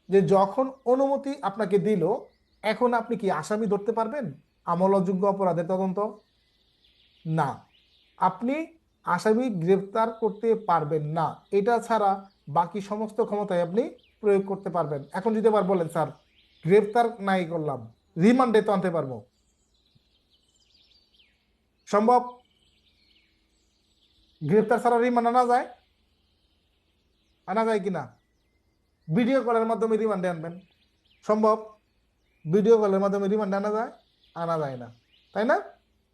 যে যখন অনুমতি আপনাকে দিল, এখন আপনি কি আসামি ধরতে পারবেন আমল অযোগ্য অপরাধের তদন্ত? না, আপনি আসামি গ্রেফতার করতে পারবেন না। এটা ছাড়া বাকি সমস্ত ক্ষমতায় আপনি প্রয়োগ করতে পারবেন। এখন যদি আবার বলেন স্যার গ্রেফতার নাই করলাম, রিমান্ডে তো আনতে পারবো, সম্ভব? গ্রেফতার ছাড়া রিমান্ড আনা যায়? আনা যায় কিনা? ভিডিও কলের মাধ্যমে রিমান্ডে আনবেন, সম্ভব? ভিডিও কলের মাধ্যমে রিমান্ডে আনা যায়? আনা যায় না, তাই না?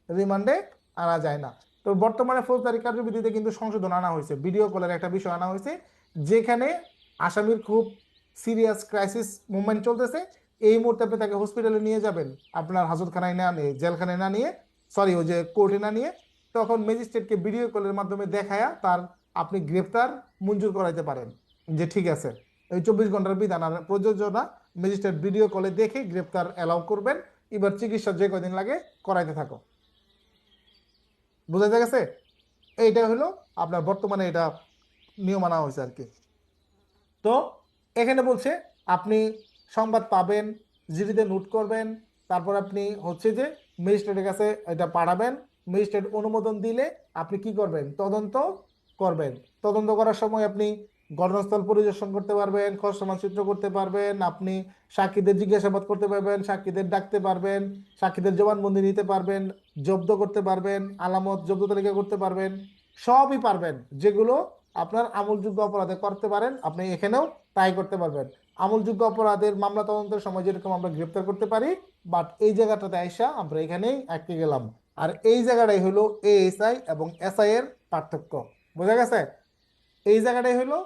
রিমান্ডে আনা যায় না। তো বর্তমানে ফৌজদারি কার্যবিধিতে কিন্তু সংশোধন আনা হয়েছে, ভিডিও কলের একটা বিষয় আনা হয়েছে, যেখানে আসামির খুব সিরিয়াস ক্রাইসিস মুভমেন্ট চলতেছে, এই মুহূর্তে আপনি তাকে হসপিটালে নিয়ে যাবেন, আপনার হাজতখানায় না নিয়ে, জেলখানায় না নিয়ে, সরি ওই যে কোর্টে না নিয়ে, তখন ম্যাজিস্ট্রেটকে ভিডিও কলের মাধ্যমে দেখায়া তার আপনি গ্রেফতার মঞ্জুর করাইতে পারেন, যে ঠিক আছে এই 24 ঘন্টার বিধান আর প্রযোজ্য না, ম্যাজিস্ট্রেট ভিডিও কলে দেখে গ্রেফতার অ্যালাউ করবেন, এবার চিকিৎসা যে কয়দিন লাগে করাইতে থাকো। বোঝা গেছে? এইটা হলো আপনার বর্তমানে এটা নিয়ম আনা হয়েছে আর কি। তো এখানে বলছে আপনি সংবাদ পাবেন, জিডিতে নোট করবেন, তারপর আপনি হচ্ছে যে ম্যাজিস্ট্রেটের কাছে এটা পাঠাবেন, ম্যাজিস্ট্রেট অনুমোদন দিলে আপনি কি করবেন? তদন্ত করবেন। তদন্ত করার সময় আপনি ঘটনাস্থল পরিদর্শন করতে পারবেন, খসড়া মানচিত্র করতে পারবেন, আপনি সাক্ষীদের জিজ্ঞাসাবাদ করতে পারবেন, সাক্ষীদের ডাকতে পারবেন, সাক্ষীদের জবানবন্দি নিতে পারবেন, জব্দ করতে পারবেন, আলামত জব্দ তালিকা করতে পারবেন, সবই পারবেন। যেগুলো আপনার আমলযোগ্য অপরাধে করতে পারেন আপনি এখানেও তাই করতে পারবেন। আমলযোগ্য অপরাধের মামলা তদন্তের সময় যেরকম আমরা গ্রেপ্তার করতে পারি, বাট এই জায়গাটাতে আইসা আমরা এখানেই আটকে গেলাম। আর এই জায়গাটাই হলো এএসআই এবং এসআই এর পার্থক্য। বোঝা গেছে? এই জায়গাটাই হলো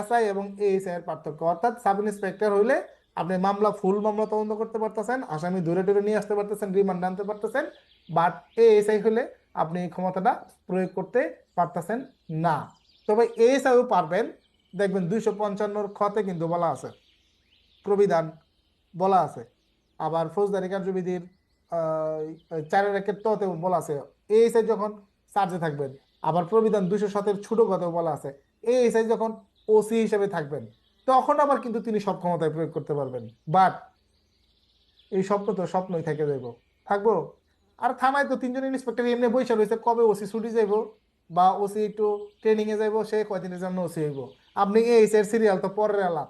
এসআই এবং এএসআই এর পার্থক্য। অর্থাৎ সাব ইন্সপেক্টর হইলে আপনি ফুল মামলা তদন্ত করতে পারতেছেন, আসামি ধরে ধরে নিয়ে আসতে পারতেছেন, রিমান্ড আনতে পারতেছেন। বাট এএসআই হলে আপনি এই ক্ষমতাটা প্রয়োগ করতে পারতেছেন না। তবে এএসআইও পারবেন। দেখবেন 255 খতে কিন্তু বলা আছে, প্রবিধান বলা আছে, আবার ফৌজদারি কার্যবিধির 4-1 ততে বলা আছে এএসআই যখন চার্জে থাকবেন। আবার প্রবিধান 207 ছোট কথাও বলা আছে এএসআই যখন ওসি হিসেবে থাকবেন, তখন আবার কিন্তু তিনি সব ক্ষমতায় প্রয়োগ করতে পারবেন। বাট এই স্বপ্ন তো স্বপ্নই থেকে যাইব, থাকবো। আর থানায় তো 3জন ইন্সপেক্টর এমনি বৈশা রয়েছে, কবে ওসি ছুটি যাইব বা ওসি একটু ট্রেনিং এ যাইব, সে কয়দিনের জন্য ওসি হইব। আপনি এএসআই সিরিয়াল তো পরের আলাপ,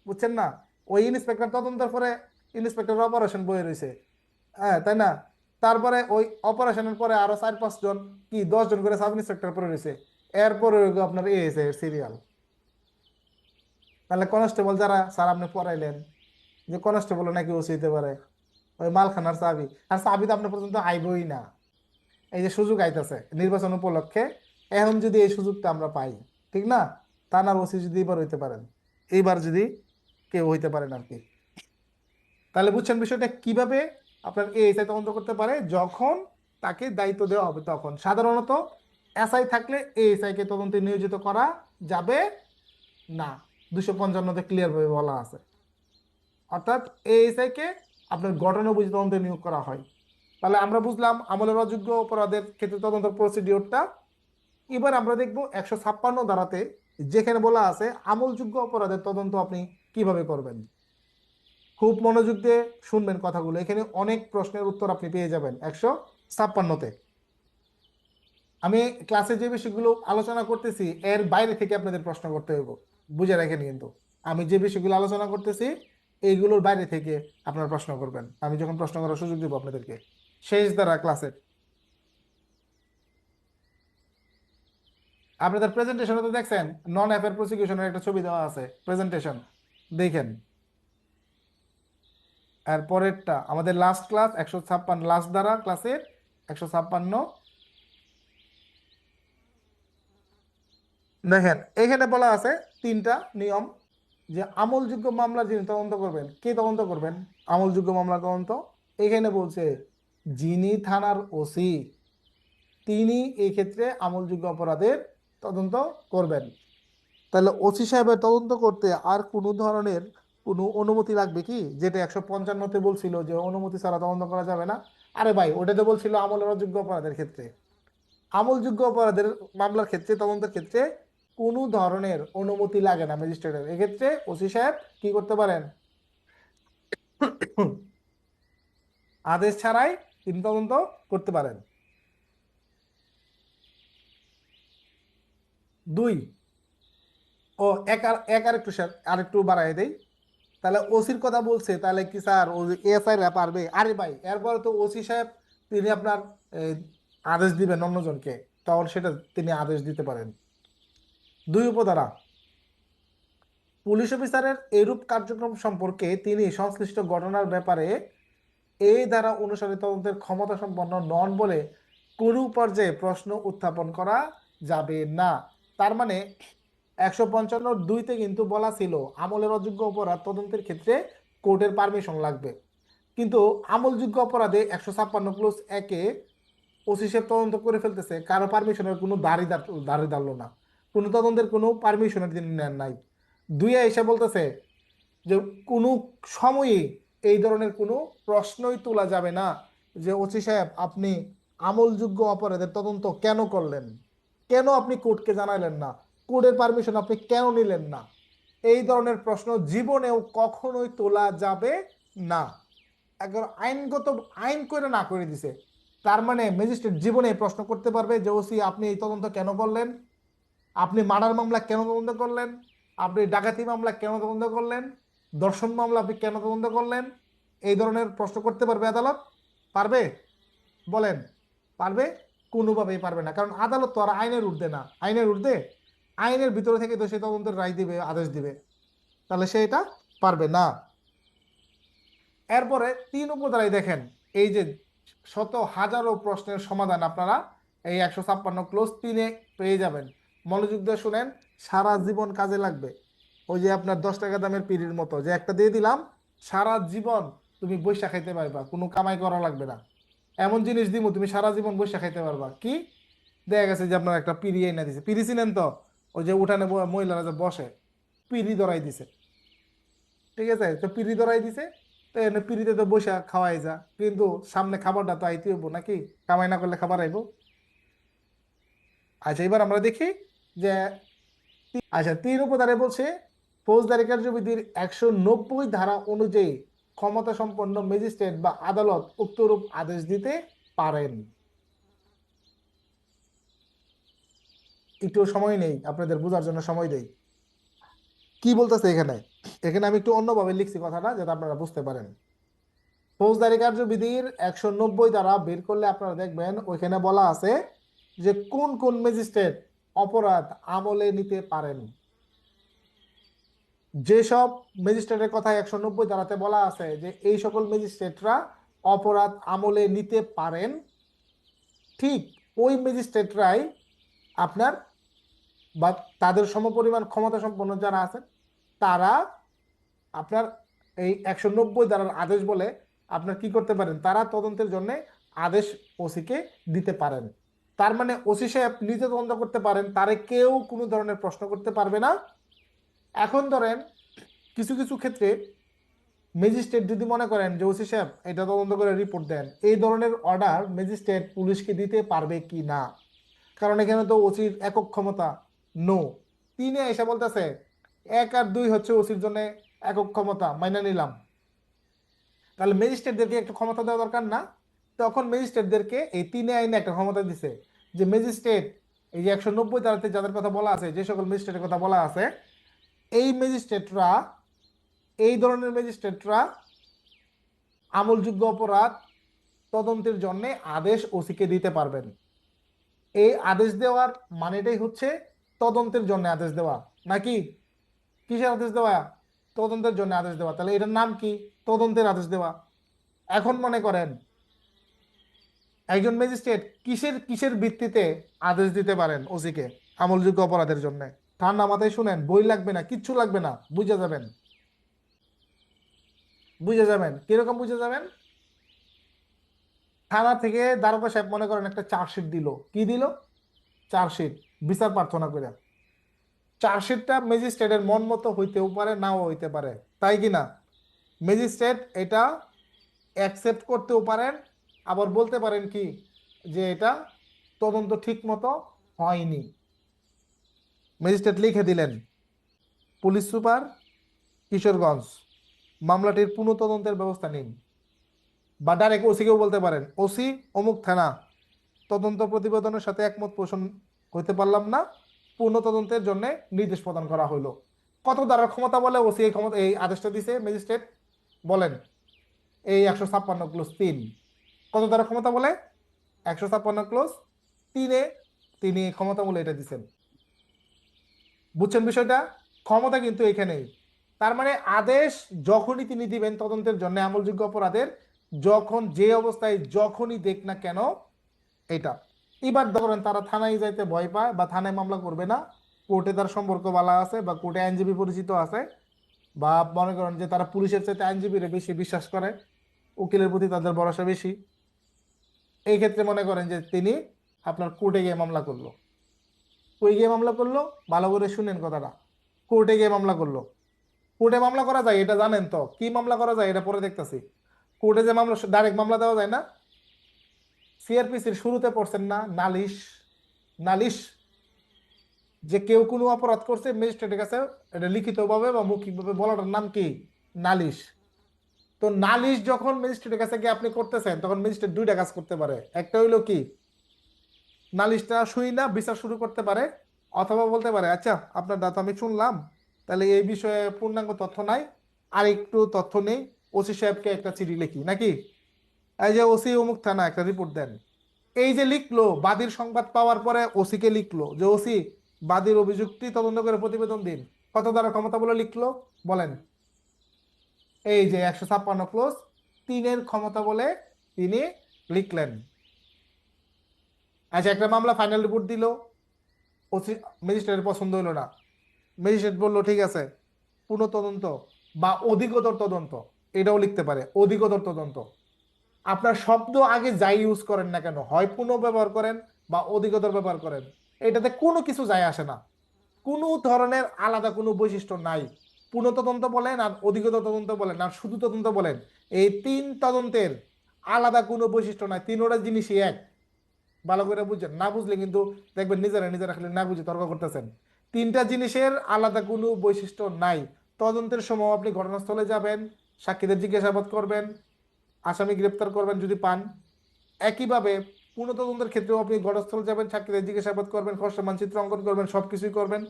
বুঝছেন না? ওই ইন্সপেক্টর তদন্তের পরে ইন্সপেক্টর অপারেশন বয়ে রয়েছে, হ্যাঁ তাই না? তারপরে ওই অপারেশনের পরে আরো 4-5 জন কি 10 জন করে সাব ইন্সপেক্টর পরে রয়েছে, এরপরে আপনার এএসআই এর সিরিয়াল। তাহলে কনস্টেবল যারা স্যার আপনি পড়াইলেন যে কনস্টেবল নাকি ওসি হইতে পারে, ওই মালখানার চাবি, আর চাবি তো আপনার পর্যন্ত আইবই না। এই যে সুযোগ আইতেছে নির্বাচন উপলক্ষে, এখন যদি এই সুযোগটা আমরা পাই, ঠিক না? থানার ওসি যদি এবার হইতে পারেন, এইবার যদি কেউ হইতে পারেন আর কি, তাহলে বুঝছেন বিষয়টা কিভাবে আপনার এএসআই তদন্ত করতে পারে। যখন তাকে দায়িত্ব দেওয়া হবে তখন সাধারণত এসআই থাকলে এএসআই কে তদন্তে নিয়োজিত করা যাবে না, 255-তে ক্লিয়ার ভাবে বলা আছে। অর্থাৎ এএসআই কে আপনার ঘটনা বুঝে তদন্তে নিয়োগ করা হয়। তাহলে আমরা বুঝলাম আমলের অযোগ্য অপরাধের ক্ষেত্রে তদন্ত প্রসিডিওরটা। এবার আমরা দেখব 156 ধারাতে যেখানে বলা আছে আমলযোগ্য অপরাধের তদন্ত আপনি কিভাবে করবেন। খুব মনোযোগ দিয়ে শুনবেন কথাগুলো, এখানে অনেক প্রশ্নের উত্তর আপনি পেয়ে যাবেন 156-তে। আমি ক্লাসে যে বিষয়গুলো আলোচনা করতেছি এর বাইরে থেকে আপনাদের প্রশ্ন করতে হইব, বুঝে রাখেন। কিন্তু আমি যে বিষয়গুলো আলোচনা করতেছি এইগুলোর বাইরে থেকে আপনারা প্রশ্ন করবেন, আমি যখন প্রশ্ন করার সুযোগ দেবো আপনাদেরকে শেষ দ্বারা ক্লাসের। আপনাদের প্রেজেন্টেশনে তো দেখছেন নন অ্যাফেয়ার প্রসিকিউশনের একটা ছবি দেওয়া আছে, প্রেজেন্টেশন দেখেন। আর পরেরটা আমাদের লাস্ট ক্লাস 156, লাস্ট দ্বারা ক্লাসের 156। দেখেন এখানে বলা আছে 3টা নিয়ম, যে আমলযোগ্য মামলা যিনি তদন্ত করবেন, কে তদন্ত করবেন আমলযোগ্য মামলা তদন্ত? এখানে বলছে যিনি থানার ওসি তিনি এই ক্ষেত্রে আমলযোগ্য অপরাধের তদন্ত করবেন। তাহলে ওসি সাহেবের তদন্ত করতে আর কোনো ধরনের কোনো অনুমতি লাগবে কি? যেটা 155-তে বলছিল যে অনুমতি ছাড়া তদন্ত করা যাবে না। আরে ভাই ওটাতে বলছিল আমলের অযোগ্য অপরাধের ক্ষেত্রে। আমলযোগ্য অপরাধের মামলার ক্ষেত্রে তদন্তের ক্ষেত্রে কোনো ধরনের অনুমতি লাগে না ম্যাজিস্ট্রেটের। এক্ষেত্রে ওসি সাহেব কি করতে পারেন? আদেশ ছাড়াই তিনি তদন্ত করতে পারেন। 2, ও এক আর একটু আরেকটু বাড়াই দেই। তাহলে ওসির কথা বলছে, তাহলে কি স্যার এসআই রা পারবে? আরে ভাই এরপরে তো ওসি সাহেব তিনি আপনার আদেশ দিবেন অন্যজনকে, তখন সেটা তিনি আদেশ দিতে পারেন। 2 উপধারা, পুলিশ অফিসারের এরূপ কার্যক্রম সম্পর্কে তিনি সংশ্লিষ্ট ঘটনার ব্যাপারে এই ধারা অনুসারে তদন্তের ক্ষমতা সম্পন্ন নন বলে কোনো পর্যায়ে প্রশ্ন উত্থাপন করা যাবে না। তার মানে 155(2)তে কিন্তু বলা ছিল আমলের অযোগ্য অপরাধ তদন্তের ক্ষেত্রে কোর্টের পারমিশন লাগবে, কিন্তু আমলযোগ্য অপরাধে 156+1-এ ওসি সাহেব তদন্ত করে ফেলতেছে, কারো পারমিশনের কোনো দাঁড়ি দাঁড়লো না, কোনো তদন্তের কোনো পারমিশনের তিনি নেন নাই। 2-এ এসে বলতেছে যে কোনো সময়ই এই ধরনের কোনো প্রশ্নই তোলা যাবে না যে ওসি সাহেব আপনি আমলযোগ্য অপরাধের তদন্ত কেন করলেন, কেন আপনি কোর্টকে জানাইলেন না, কোর্টের পারমিশন আপনি কেন নিলেন না, এই ধরনের প্রশ্ন জীবনেও কখনোই তোলা যাবে না। একবার আইনগত আইন করে না করে দিছে। তার মানে ম্যাজিস্ট্রেট জীবনে প্রশ্ন করতে পারবে যে ওসি আপনি এই তদন্ত কেন করলেন, আপনি মার্ডার মামলা কেন তদন্ত করলেন, আপনি ডাকাতি মামলা কেন তদন্ত করলেন, ধর্ষণ মামলা আপনি কেন তদন্ত করলেন, এই ধরনের প্রশ্ন করতে পারবে আদালত? পারবে? বলেন পারবে? কোনোভাবেই পারবে না, কারণ আদালত তো আর আইনের ঊর্ধ্বে না। আইনের ঊর্ধ্বে? আইনের ভিতরে থেকে তো সে তদন্তের রায় দিবে, আদেশ দিবে, তাহলে সে এটা পারবে না। এরপরে 3 উপধারায় দেখেন, এই যে শত হাজারো প্রশ্নের সমাধান আপনারা এই 156 ক্লোজ 3-এ পেয়ে যাবেন। মনোযোগ দিয়ে শুনেন, সারা জীবন কাজে লাগবে। ওই যে আপনার 10 টাকা দামের পিঁড়ির মতো, যে একটা দিয়ে দিলাম, সারা জীবন তুমি বৈশা খাইতে পারবা, কোনো কামাই করা লাগবে না। এমন জিনিস দিব তুমি সারা জীবন বৈশা খাইতে পারবা। কি? দেখা গেছে যে আপনার একটা পিঁড়ি এনে দিছে, পিঁড়ি চিনেন তো, ওই যে উঠানে মহিলারা যে বসে, পিঁড়ি ধরাই দিছে, ঠিক আছে, তো পিঁড়ি ধরাই দিছে, তো এনে পিঁড়িতে তো বসে খাওয়াই যা, কিন্তু সামনে খাবারটা তো আইতে হইব নাকি, কামাই না করলে খাবার আইব? আচ্ছা এবার আমরা দেখি যে, আচ্ছা 3 উপধারায় বলছে ফৌজদারি কার্যবিধির 190 ধারা অনুযায়ী ক্ষমতা সম্পন্ন ম্যাজিস্ট্রেট বা আদালত উক্তরূপ আদেশ দিতে পারেন। একটু সময় নেই, আপনাদের বোঝার জন্য সময় দেই কি বলতেছে এখানে। এখানে আমি একটু অন্যভাবে লিখছি কথাটা যাতে আপনারা বুঝতে পারেন। ফৌজদারি কার্যবিধির 190 ধারা বের করলে আপনারা দেখবেন ওইখানে বলা আছে যে কোন কোন ম্যাজিস্ট্রেট অপরাধ আমলে নিতে পারেন। যেসব ম্যাজিস্ট্রেটের কথা 190 ধারাতে বলা আছে যে এই সকল ম্যাজিস্ট্রেটরা অপরাধ আমলে নিতে পারেন, ঠিক ওই ম্যাজিস্ট্রেটরাই আপনার বা তাদের সমপরিমাণ ক্ষমতা সম্পন্ন যারা আছেন তারা আপনার এই 190 ধারার আদেশ বলে আপনার কি করতে পারেন, তারা তদন্তের জন্য আদেশ ওসিকে দিতে পারেন। তার মানে ওসি সাহেব নিজে তদন্ত করতে পারেন, তারে কেউ কোনো ধরনের প্রশ্ন করতে পারবে না। এখন ধরেন কিছু কিছু ক্ষেত্রে ম্যাজিস্ট্রেট যদি মনে করেন যে ওসি সাহেব এটা তদন্ত করে রিপোর্ট দেন, এই ধরনের অর্ডার ম্যাজিস্ট্রেট পুলিশকে দিতে পারবে কি না, কারণ এখানে তো ওসির একক ক্ষমতা নো। 3-এ এসে বলতেছে 1 আর 2 হচ্ছে ওসির জন্য একক ক্ষমতা, মাইনা নিলাম, তাহলে ম্যাজিস্ট্রেটদেরকে একটা ক্ষমতা দেওয়া দরকার না? তখন ম্যাজিস্ট্রেটদেরকে এই 3-এ আইনে একটা ক্ষমতা দিছে যে ম্যাজিস্ট্রেট এই যে 190 ধারাতে যাদের কথা বলা আছে, যে সকল ম্যাজিস্ট্রেটের কথা বলা আছে, এই ম্যাজিস্ট্রেটরা, এই ধরনের ম্যাজিস্ট্রেটরা আমলযোগ্য অপরাধ তদন্তের জন্য আদেশ ওসিকে দিতে পারবেন। এই আদেশ দেওয়ার মানেটাই হচ্ছে তদন্তের জন্য আদেশ দেওয়া, নাকি কিসের আদেশ দেওয়া? তদন্তের জন্য আদেশ দেওয়া। তাহলে এটার নাম কি? তদন্তের আদেশ দেওয়া। এখন মনে করেন একজন ম্যাজিস্ট্রেট কিসের কিসের ভিত্তিতে আদেশ দিতে পারেন ওসিকে আমলযোগ্য অপরাধের জন্য? ঠান্ডা মাথায় শুনেন, বই লাগবে না, কিচ্ছু লাগবে না, বুঝে যাবেন। বুঝে যাবেন কিরকম বুঝে যাবেন? থানা থেকে দারোগা সাহেব মনে করেন একটা চার্জশিট দিল, কি দিল? চার্জশিট, বিচার প্রার্থনা করে। চার্জশিটটা ম্যাজিস্ট্রেটের মন মতো হইতেও পারে, নাও হইতে পারে, তাই কি না? ম্যাজিস্ট্রেট এটা অ্যাকসেপ্ট করতেও পারেন, আবার বলতে পারেন কি যে এটা তদন্ত ঠিক মতো হয়নি। ম্যাজিস্ট্রেট লিখে দিলেন, পুলিশ সুপার কিশোরগঞ্জ মামলাটির পুনঃ তদন্তের ব্যবস্থা নিন। বা ডাইরেক্ট ওসিকেও বলতে পারেন, ওসি অমুক থানা তদন্ত প্রতিবেদনের সাথে একমত পোষণ করতে পারলাম না, পূর্ণ তদন্তের জন্য নির্দেশ প্রদান করা হলো। কত দ্বারা ক্ষমতা বলে ওসি এই ক্ষমতা, এই আদেশটা দিছে ম্যাজিস্ট্রেট? বলেন। এই 156 ক্লোজ 3 কত দ্বারা ক্ষমতা বলে? 156 ক্লোজ 3-এ তিনি ক্ষমতা বলে এটা দিচ্ছেন। বুঝছেন বিষয়টা? ক্ষমতা কিন্তু এখানেই। তার মানে আদেশ যখনই তিনি দিবেন তদন্তের জন্য আমলযোগ্য অপরাধের, যখন যে অবস্থায় যখনই দেখ না কেন এটা। এবার ধরেন তারা থানায় যাইতে ভয় পায় বা থানায় মামলা করবে না, কোর্টে তার সম্পর্ক ভালো আছে বা কোর্টে আইনজীবী পরিচিত আছে, বা মনে করেন যে তারা পুলিশের চাইতে আইনজীবীরা বেশি বিশ্বাস করে, উকিলের প্রতি তাদের ভরসা বেশি, এই ক্ষেত্রে মনে করেন যে তিনি আপনার কোর্টে গিয়ে মামলা করলো। কই গিয়ে মামলা করলো? ভালো করে শুনেন কথাটা। কোর্টে গিয়ে মামলা করলো। কোর্টে মামলা করা যায় এটা জানেন তো, কি মামলা করা যায় এটা পরে দেখতেছি। কোর্টে যে মামলা, ডাইরেক্ট মামলা দেওয়া যায় না? সিআরপিসির শুরুতে পড়ছেন না নালিশ? নালিশ যে কেউ কোনো অপরাধ করছে ম্যাজিস্ট্রেটের কাছে এটা লিখিতভাবে বা মৌখিকভাবে বলাটার নাম কি? নালিশ। তো নালিশ যখন ম্যাজিস্ট্রেটের কাছে গিয়ে আপনি করতেছেন, তখন ম্যাজিস্ট্রেট 2টা কাজ করতে পারে। একটা হইলো কি, নালিশটা শুই না বিচার শুরু করতে পারে, অথবা বলতে পারে আচ্ছা আপনার দাতা আমি শুনলাম, তাহলে এই বিষয়ে পূর্ণাঙ্গ তথ্য নাই, আর একটু তথ্য নেই, ওসি সাহেবকে একটা চিঠি লিখি নাকি, এই যে ওসি অমুক থানা একটা রিপোর্ট দেন। এই যে লিখলো, বাদীর সংবাদ পাওয়ার পরে ওসিকে লিখলো যে ওসি বাদীর অভিযুক্তি তদন্ত করে প্রতিবেদন দিন, কত দ্বারা ক্ষমতা বলে লিখলো বলেন? এই যে 156 ক্লজ 3 ক্ষমতা বলে তিনি লিখলেন। আচ্ছা একটা মামলা ফাইনাল রিপোর্ট দিল, ওসি ম্যাজিস্ট্রেটের পছন্দ হলো না, ম্যাজিস্ট্রেট বললো ঠিক আছে পুনঃ তদন্ত বা অধিকতর তদন্ত, এটাও লিখতে পারে অধিকতর তদন্ত। আপনার শব্দ আগে যাই ইউজ করেন না কেন, হয় পুনঃ ব্যবহার করেন বা অধিকতর ব্যবহার করেন, এটাতে কোনো কিছু যায় আসে না, কোনো ধরনের আলাদা কোনো বৈশিষ্ট্য নাই। পুনঃ তদন্ত বলেন আর অধিকতর তদন্ত বলেন আর শুধু তদন্ত বলেন, এই 3 তদন্তের আলাদা কোনো বৈশিষ্ট্য নাই, তিনোটা জিনিসই এক। ভালো করে বুঝছেন? না বুঝলে কিন্তু দেখবেন নিজেরা নিজেরা খালি না বুঝে তর্ক করতেছেন। 3টা জিনিসের আলাদা কোনো বৈশিষ্ট্য নাই। তদন্তের সময় আপনি ঘটনাস্থলে যাবেন, সাক্ষীদের জিজ্ঞাসাবাদ করবেন, আসামি গ্রেপ্তার করবেন যদি পান। একইভাবে পুনঃতদন্তের ক্ষেত্রেও আপনি ঘটনাস্থলে যাবেন, সাক্ষীদের জিজ্ঞাসাবাদ করবেন, খসড়া মানচিত্র অঙ্কন করবেন, সবকিছুই করবেন।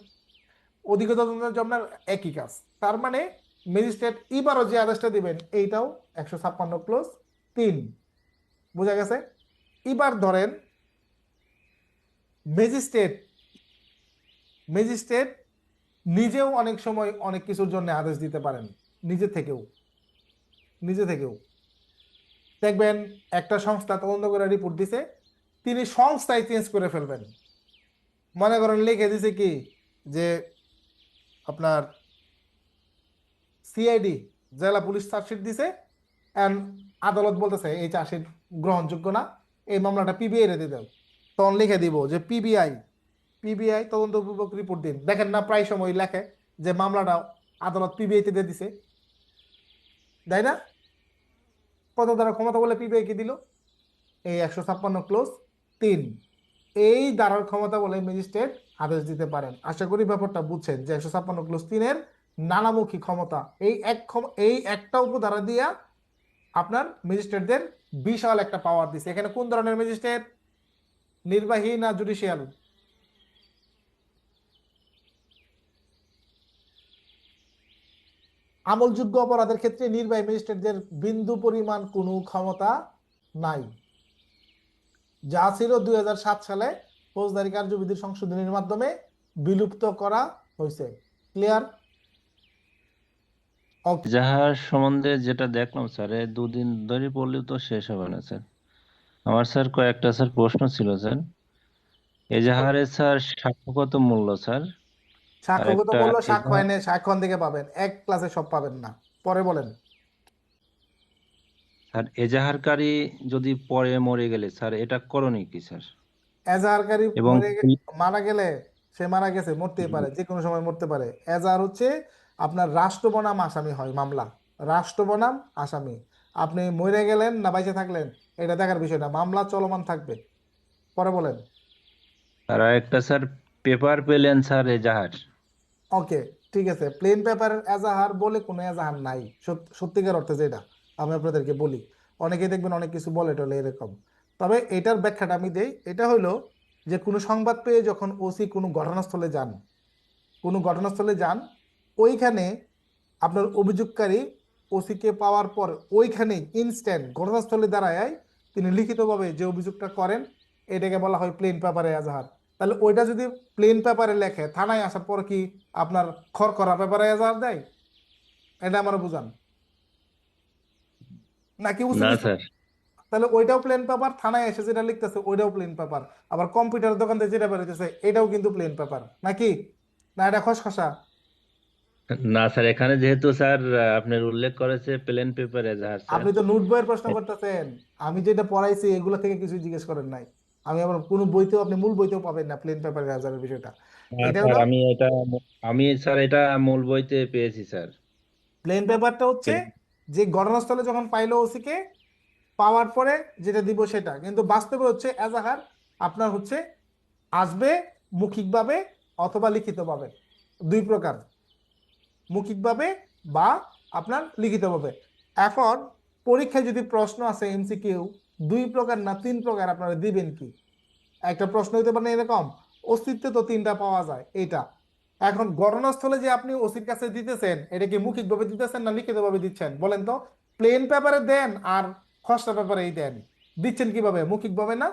অধিক তদন্তের জন্য একই কাজ। তার মানে ম্যাজিস্ট্রেট এবারও যে আদেশটা দিবেন এইটাও 156 ক্লজ 3। বোঝা গেছে? এবার ধরেন ম্যাজিস্ট্রেট ম্যাজিস্ট্রেট নিজেও অনেক সময় অনেক কিছুর জন্য আদেশ দিতে পারেন, নিজে থেকেও। নিজে থেকেও দেখবেন একটা সংস্থা তদন্ত করে রিপোর্ট দিছে, তিনি সংস্থায় চেঞ্জ করে ফেলবেন। মনে করেন লিখে দিছে কি যে আপনার সিআইডি জেলা পুলিশ চার্জশিট দিছে, এন্ড আদালত বলতেছে এই চার্জশিট গ্রহণযোগ্য না, এই মামলাটা পিবিআই রে দিয়ে দাও। তখন লিখে দিব যে পিবিআই তদন্তপূর্বক রিপোর্ট দিন। দেখেন না প্রায় সময় লেখে যে মামলাটা আদালত পিবিআই তে দিয়ে দিছে, তাই না? কত দ্বারা ক্ষমতা বলে পিবিআই কে দিল? এই 156 ক্লজ 3, এই ধারার ক্ষমতা বলে ম্যাজিস্ট্রেট আদেশ দিতে পারেন। আশা করি ব্যাপারটা বুঝছেন যে 156 ক্লজ 3 নানামুখী ক্ষমতা, এই একটা উপধারা দিয়া আপনার ম্যাজিস্ট্রেটদের বিশাল একটা পাওয়ার দিছে। এখানে কোন ধরনের ম্যাজিস্ট্রেট? নির্বাহী না জুডিশিয়াল? আমলযোগ্য অপরাধের ক্ষেত্রে নির্বাহী ম্যাজিস্ট্রেটদের বিন্দু পরিমাণ কোনো ক্ষমতা নাই, যা ছিল 2007 সালে ফৌজদারি কার্যবিধির সংশোধনীর মাধ্যমে বিলুপ্ত করা হয়েছে। ক্লিয়ার? ওকে। যাহার সম্বন্ধে যেটা দেখলাম স্যার, এই 2 দিন ধরে পড়লেও তো শেষ হবে না স্যার। আমার স্যার কয়েকটা স্যার প্রশ্ন ছিল স্যার। এজাহারে স্যার সাক্ষ্যগত মূল্য স্যার, আর সাক্ষ্যগত একটা মূল্য সাক্ষ্য এজাহার এনে সাক্ষ্য থেকে পাবেন, এক ক্লাসে সব পাবেন না। পরে বলেন। স্যার, এজাহারকারী যদি পরে মরে গেলে স্যার এটা করণীয় কি স্যার? এজাহারকারী এবং মারা গেলে, সে মারা গেছে, মরতেই পারে, যে কোনো সময় মরতে পারে। এজাহার হচ্ছে আপনার রাষ্ট্র বনাম আসামি হয় মামলা, রাষ্ট্র বনাম আসামি। আপনি মরে গেলেন না বাইচে থাকলেন এটা দেখার বিষয় না, মামলা চলমান থাকবে। পরে বলেন। আর একটা স্যার পেপার পেলেন স্যার এজাহার। ওকে, ঠিক আছে। প্লেন পেপারের এজাহার বলে কোনো এজাহার নাই, সত্যিকার অর্থে যেটা আমি আপনাদেরকে বলি। অনেকেই দেখবেন অনেক কিছু বলে টলে এরকম, তবে এটার ব্যাখ্যাটা আমি দেই। এটা হলো যে কোনো সংবাদ পেয়ে যখন ওসি কোনো ঘটনাস্থলে যান, ওইখানে আপনার অভিযোগকারী ওসিকে পাওয়ার পর ওইখানে ইনস্ট্যান্ট ঘটনাস্থলে দাঁড়ায় তিনি লিখিতভাবে যে অভিযোগটা করেন, এটাকে বলা হয় প্লেন পেপারে এজাহার। তাহলে ওইটা যদি প্লেন পেপারে লেখে, থানায় আসার পর কি আপনার খড়খড়া পেপারে এজাহার দেয়? এটা আমার বুঝান, নাকি উঁচু না নিচু? স্যার, তাহলে ওইটাও প্লেন পেপার, থানায় এসে যেটা লিখতেছে ওইটাও প্লেন পেপার, আবার কম্পিউটার দোকান থেকে যেটা বেরোতেছে এটাও কিন্তু প্লেন পেপার নাকি? না এটা খসখসা? না স্যার, এখানে যেহেতু স্যার আপনার উল্লেখ করেছে প্লেন পেপার এজাহার স্যার। আপনি তো নোট বইয়ের প্রশ্ন করতেছেন, আমি যেটা পড়াইছি এগুলো থেকে কিছু জিজ্ঞেস করেন নাই। আমি আবার কোনো বইতেও, আপনি মূল বইতেও পাবেন না প্লেন পেপার রেজাল্টের বিষয়টা। না এটা স্যার, হলো আমি স্যার এটা মূল বইতে পেয়েছি স্যার। প্লেন পেপারটা হচ্ছে প্লেন- যে ঘটনাস্থলে যখন পাইলো ওসিকে, পাওয়ার পরে যেটা দিব সেটা, কিন্তু বাস্তবে হচ্ছে এজাহার আপনার হচ্ছে আসবে মৌখিকভাবে অথবা লিখিতভাবে, 2 প্রকার, মৌখিকভাবে বা আপনার লিখিতভাবে। এখন পরীক্ষায় যদি প্রশ্ন আছে এমসিকিউ, 2 প্রকার না 3 প্রকার আপনারা দিবেন কি? একটা প্রশ্ন হইতে পারে এরকম, অস্তিত্বে তো তিনটা পাওয়া যায় এটা। এখন ঘটনাস্থলে যে আপনি ওসির কাছে দিতেছেন, এটা কি মৌখিকভাবে দিতেছেন না লিখিতভাবে দিচ্ছেন বলেন তো? প্লেন পেপারে দেন আর খসড়া পেপারেই দেন, দিচ্ছেন কিভাবে? মৌখিকভাবে না,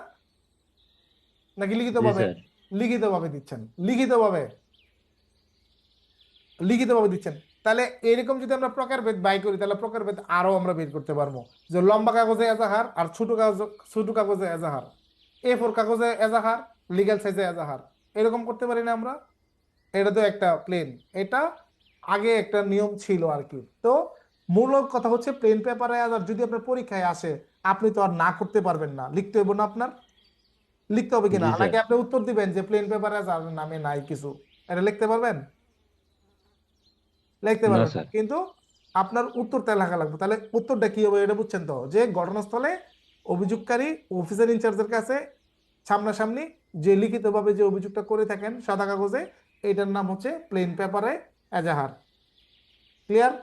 নাকি জি লিখিতভাবে? স্যার। লিখিতভাবে দিচ্ছেন, লিখিতভাবে, লিখিতভাবে দিচ্ছেন। তাহলে এরকম যদি আমরা প্রকারভেদ বাই করি, তাহলে প্রকারভেদ আরো আমরা বের করতে পারবো, যে লম্বা কাগজে এজাহার আর ছোট কাগজে এজাহার, A4 কাগজে এজাহার, লিগ্যাল সাইজে এজাহার, এরকম করতে পারি না আমরা? এটা তো একটা প্লেন, এটা আগে একটা নিয়ম ছিল আর কি। তো মূল কথা হচ্ছে প্লেন পেপারে এজাহার যদি আপনার পরীক্ষায় আসে, আপনি তো আর না করতে পারবেন না, লিখতে হবে না আপনার? লিখতে হবে কিনা, জি স্যার। নাকি আপনি উত্তর দিবেন যে প্লেন পেপারে এজাহার নামে নাই কিছু? এটা লিখতে পারবেন? লিখতে না পারবেন না, স্যার। কিন্তু আপনার উত্তরটা লেখা লাগবে। তাহলে উত্তরটা কি হবে এটা বুঝছেন তো, যে ঘটনাস্থলে অভিযোগকারী অফিসার ইনচার্জের কাছে সামনাসামনি যে লিখিতভাবে যে অভিযোগটা করে থাকেন সাদা কাগজে, এটার নাম হচ্ছে প্লেন পেপারে এজাহার। ক্লিয়ার?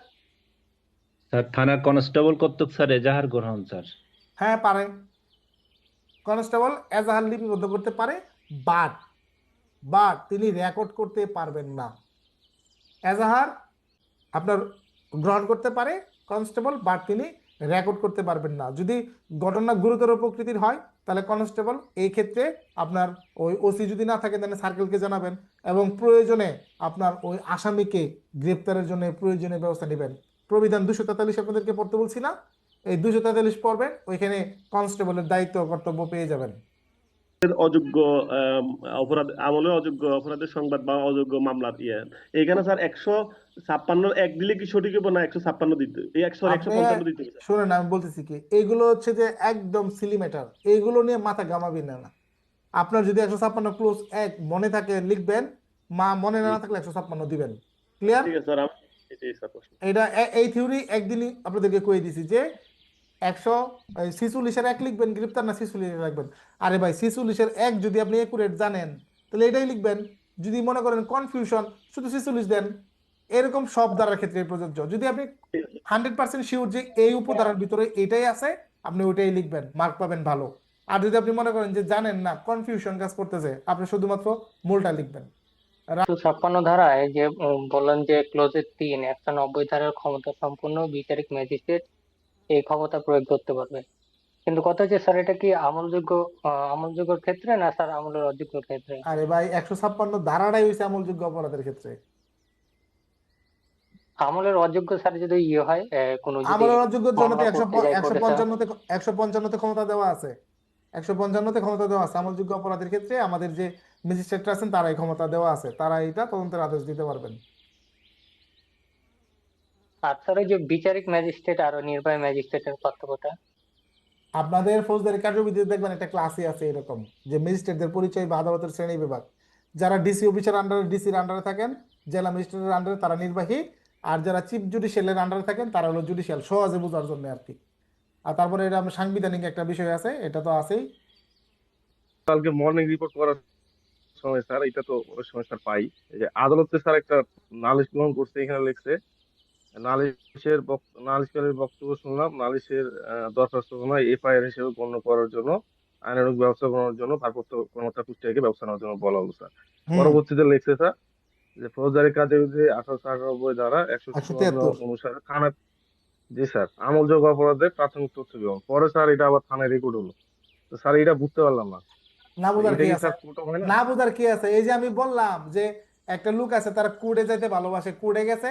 স্যার থানার কনস্টেবল কর্তৃক স্যার এজাহার গ্রহণ স্যার। হ্যাঁ পারে, কনস্টেবল এজাহার লিপিবদ্ধ করতে পারে, বাট বাট তিনি রেকর্ড করতে পারবেন না। এজাহার আপনার গ্রহণ করতে পারে কনস্টেবল, বাট তিনি রেকর্ড করতে পারবেন না। যদি ঘটনা গুরুতর প্রকৃতির হয়, তাহলে কনস্টেবল এই ক্ষেত্রে আপনার ওই ওসি যদি না থাকে তাহলে সার্কেলকে জানাবেন, এবং প্রয়োজনে আপনার ওই আসামিকে গ্রেপ্তারের জন্য প্রয়োজনীয় ব্যবস্থা নেবেন। প্রবিধান 243 আপনাদেরকে পড়তে বলছি না? এই 243 পড়বেন, ওইখানে কনস্টেবলের দায়িত্ব কর্তব্য পেয়ে যাবেন। অযোগ্য আম, অপরাধ আমলে অযোগ্য অপরাধের সংবাদ বা অযোগ্য মামলার এখানে স্যার 156 এক দিলে কি সঠিক হবে না 156 দিতে এই 155 দিতে হবে স্যার? শুনেন আমি বলতেছি কি, এইগুলো হচ্ছে যে একদম সিলি ম্যাটার, এইগুলো নিয়ে মাথা ঘামাবি না না। আপনার যদি 156 ক্লোজ 1 মনে থাকে লিখবেন, মনে জি, না থাকলে 156 দিবেন। ক্লিয়ার? ঠিক আছে স্যার, এটাই স্যার প্রশ্ন। এটা এই থিওরি একদিনই আপনাদেরকে কয়ে দিছি যে 146-1 লিখবেন গ্রেপ্তার, না 46 রাখবেন? আরে ভাই 46-1 যদি আপনি একুরেট জানেন, তাহলে এটাই লিখবেন। যদি মনে করেন কনফিউশন, শুধু 46 দেন। এরকম সব ধারার ক্ষেত্রে প্রযোজ্য। যদি আপনি ঠিক আছে। 100% শিওর যে এই উপধারার ভিতরে এটাই আছে, আপনি ওইটাই লিখবেন, মার্ক পাবেন ভালো। আর যদি আপনি মনে করেন যে জানেন না, কনফিউশন কাজ করতেছে, আপনি শুধুমাত্র মূলটা লিখবেন। 156 ধারায় যে বললেন যে ক্লোজের 3 190 ধারার ক্ষমতা সম্পন্ন বিচারিক ম্যাজিস্ট্রেট এই ক্ষমতা প্রয়োগ করতে পারবে, কিন্তু কথা হচ্ছে স্যার এটা কি আমলযোগ্য আমলযোগ্যর ক্ষেত্রে না স্যার আমলের অযোগ্য ক্ষেত্রে? আরে ভাই 156 ধারাটাই হয়েছে আমলযোগ্য অপরাধের ক্ষেত্রে। আমলের অযোগ্য স্যার যদি ইয়ে হয় কোনো যদি আমলের অযোগ্যের জন্য তো মামলা একশো করতে যায় একশো কোর্টে স্যার। পঞ্চান্নতে 155-তে ক্ষমতা দেওয়া আছে। 155-তে ক্ষমতা দেওয়া আছে আমলযোগ্য অপরাধের ক্ষেত্রে। আমাদের যে ম্যাজিস্ট্রেটরা আছেন তারাই ক্ষমতা দেওয়া আছে, তারা এটা তদন্তের আদেশ দিতে পারবেন। আর স্যার ওই যে বিচারিক ম্যাজিস্ট্রেট আর নির্বাহী ম্যাজিস্ট্রেটের পার্থক্যটা? আপনাদের ফৌজদারি কার্যবিধিতে দেখবেন একটা ক্লাসই আছে এরকম, যে ম্যাজিস্ট্রেটদের পরিচয় বা আদালতের শ্রেণী বিভাগ। যারা ডিসি অফিসার আন্ডারে, ডিসির আন্ডারে থাকেন, জেলা ম্যাজিস্ট্রেটের আন্ডারে, তারা নির্বাহী। আর যারা চিফ জুডিশিয়ালের আন্ডারে থাকেন তারা হলো জুডিশিয়াল, সহজে বোঝার জন্য আর কি। আর তারপরে এটা আমরা সাংবিধানিক একটা বিষয় আছে, এটা তো আছেই। কালকে মর্নিং রিপোর্ট করার সময় স্যার এটা তো ওই সময় স্যার পাই, এই যে আদালতে স্যার একটা নালিশ গ্রহণ করছে, এখানে লিখছে নালিশকারীর বক্তব্য শুনলাম, নালিশের দরখাস্ত এফআইআর হিসেবে গণ্য করার জন্য আইনানুগ ব্যবস্থা গ্রহণের জন্য ভারপ্রাপ্ত কর্মকর্তা কুষ্টিয়াকে ব্যবস্থা নেওয়ার জন্য বলা হলো স্যার। হুম। পরবর্তীতে লিখছে স্যার যে ফৌজদারি কার্যবিধি 1898 ধারা 154 173। অনুসারে থানা, জি স্যার, আমলযোগ্য অপরাধের প্রাথমিক তথ্য গ্রহণ। পরে স্যার এটা আবার থানায় রেকর্ড হলো। তো স্যার এটা বুঝতে পারলাম না, না বোঝার এটা কি কি আছে? স্যার ছোট হয় না? না বোঝার কি আছে? এই যে আমি বললাম যে একটা লোক আছে, তারা কোর্টে যাইতে ভালোবাসে, কোর্টে গেছে,